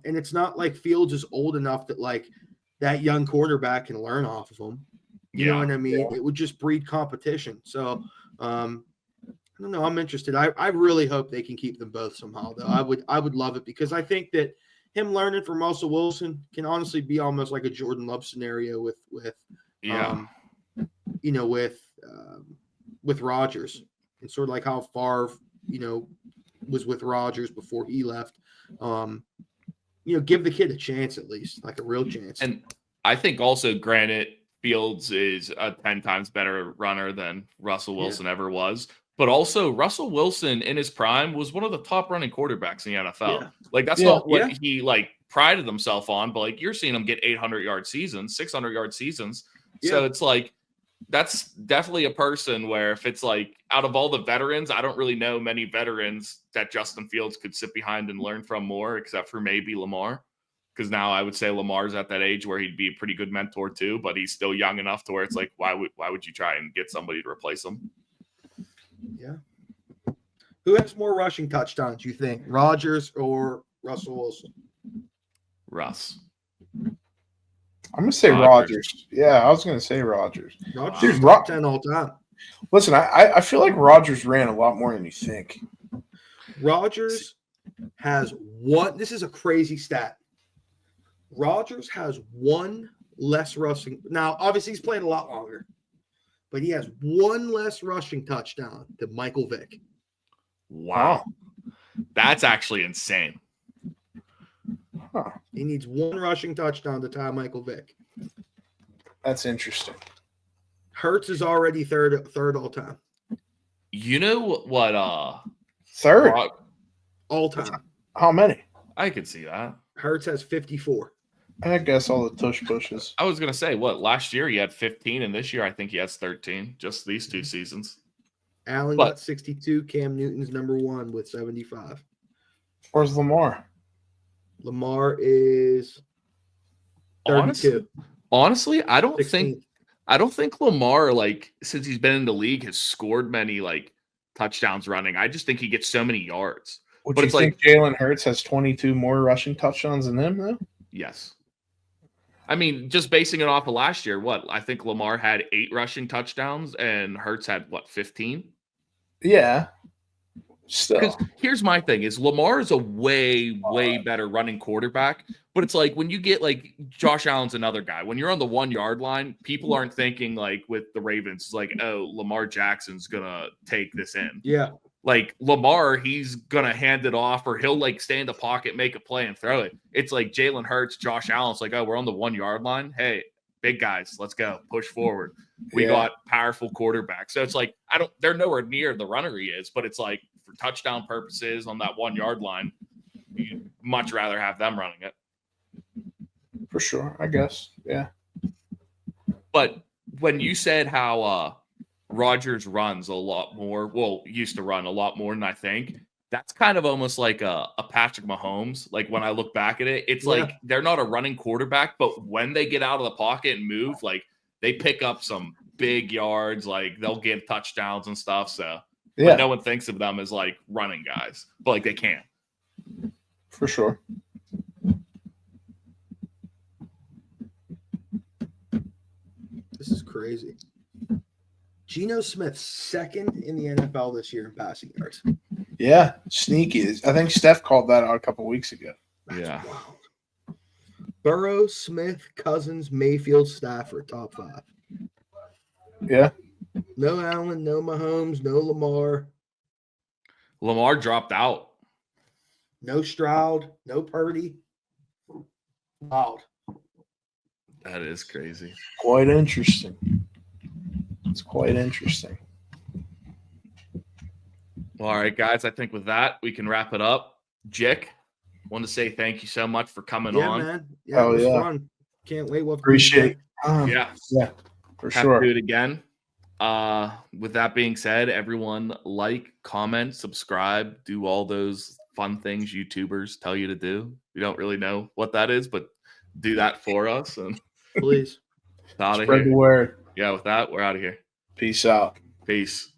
And it's not like Fields is old enough that like that young quarterback can learn off of him. You know what I mean? Yeah. It would just breed competition. So I don't know. I'm interested. I really hope they can keep them both somehow, though. I would love it, because I think that him learning from Russell Wilson can honestly be almost like a Jordan Love scenario with Rodgers, and sort of like how Favre, was with Rodgers before he left. Give the kid a chance, at least, like a real chance. And I think also, granted, Fields is a 10 times better runner than Russell Wilson ever was. But also, Russell Wilson in his prime was one of the top running quarterbacks in the NFL. Yeah. Like, that's not what he like prided himself on, but like you're seeing him get 800-yard seasons, 600-yard seasons. Yeah. So it's like, that's definitely a person where if it's like out of all the veterans, I don't really know many veterans that Justin Fields could sit behind and learn from more, except for maybe Lamar. Because now I would say Lamar's at that age where he'd be a pretty good mentor too, but he's still young enough to where it's like, why would you try and get somebody to replace him? Yeah. Who has more rushing touchdowns, you think? Rodgers or Russell Wilson? Russ. I'm going to say Rodgers. Yeah, I was going to say Rodgers. Rodgers is top 10 all time. Listen, I feel like Rodgers ran a lot more than you think. Rodgers has one. This is a crazy stat. Rodgers has one less rushing. Now, obviously, he's playing a lot longer, but he has one less rushing touchdown than Michael Vick. Wow. That's actually insane. Huh. He needs one rushing touchdown to tie Michael Vick. That's interesting. Hurts is already third all time. You know what? Third? All time. How many? I could see that. Hurts has 54. I guess all the tush pushes. I was going to say, last year he had 15, and this year I think he has 13, just these 2 seasons. Allen got 62. Cam Newton's number 1 with 75. Where's Lamar? Lamar is 32. Honestly, I don't 16th. think Lamar, like, since he's been in the league, has scored many like touchdowns running. I just think he gets so many yards. Would But you it's think like, Jalen Hurts has 22 more rushing touchdowns than him, though? yes. I mean, just basing it off of last year, what? I think Lamar had 8 rushing touchdowns and Hurts had, what, 15? Yeah. Still. Because here's my thing is Lamar is a way, way better running quarterback. But it's like when you get like Josh Allen's another guy. When you're on the 1 yard line, people aren't thinking like with the Ravens, it's like, oh, Lamar Jackson's gonna take this in. Yeah. Like Lamar, he's gonna hand it off, or he'll like stay in the pocket, make a play, and throw it. It's like Jalen Hurts, Josh Allen's like, oh, we're on the 1 yard line. Hey, big guys, let's go, push forward. We got powerful quarterbacks. So it's like they're nowhere near the runner he is, but it's like for touchdown purposes on that 1 yard line, you'd much rather have them running it. For sure, I guess. Yeah. But when you said how Rodgers runs a lot more, well, used to run a lot more than I think, that's kind of almost like a Patrick Mahomes. Like when I look back at it, it's like they're not a running quarterback, but when they get out of the pocket and move, like they pick up some big yards, like they'll get touchdowns and stuff. So but no one thinks of them as like running guys, but like they can. For sure. This is crazy. Geno Smith, second in the NFL this year in passing yards. Yeah, sneaky. I think Steph called that out a couple weeks ago. That's wild. Burrow, Smith, Cousins, Mayfield, Stafford, top 5. Yeah. No Allen, no Mahomes, no Lamar. Lamar dropped out. No Stroud, no Purdy. Wild. That is crazy. Quite interesting. It's quite interesting. Well, all right, guys. I think with that, we can wrap it up. Jick, want to say thank you so much for coming on. Man. Yeah, it was fun. Can't wait. Appreciate it. Yeah, for have sure. to do it again. With that being said, everyone like, comment, subscribe, do all those fun things YouTubers tell you to do. We don't really know what that is, but do that for us. And please. Spread the word. Yeah, with that, we're out of here. Peace out. Peace.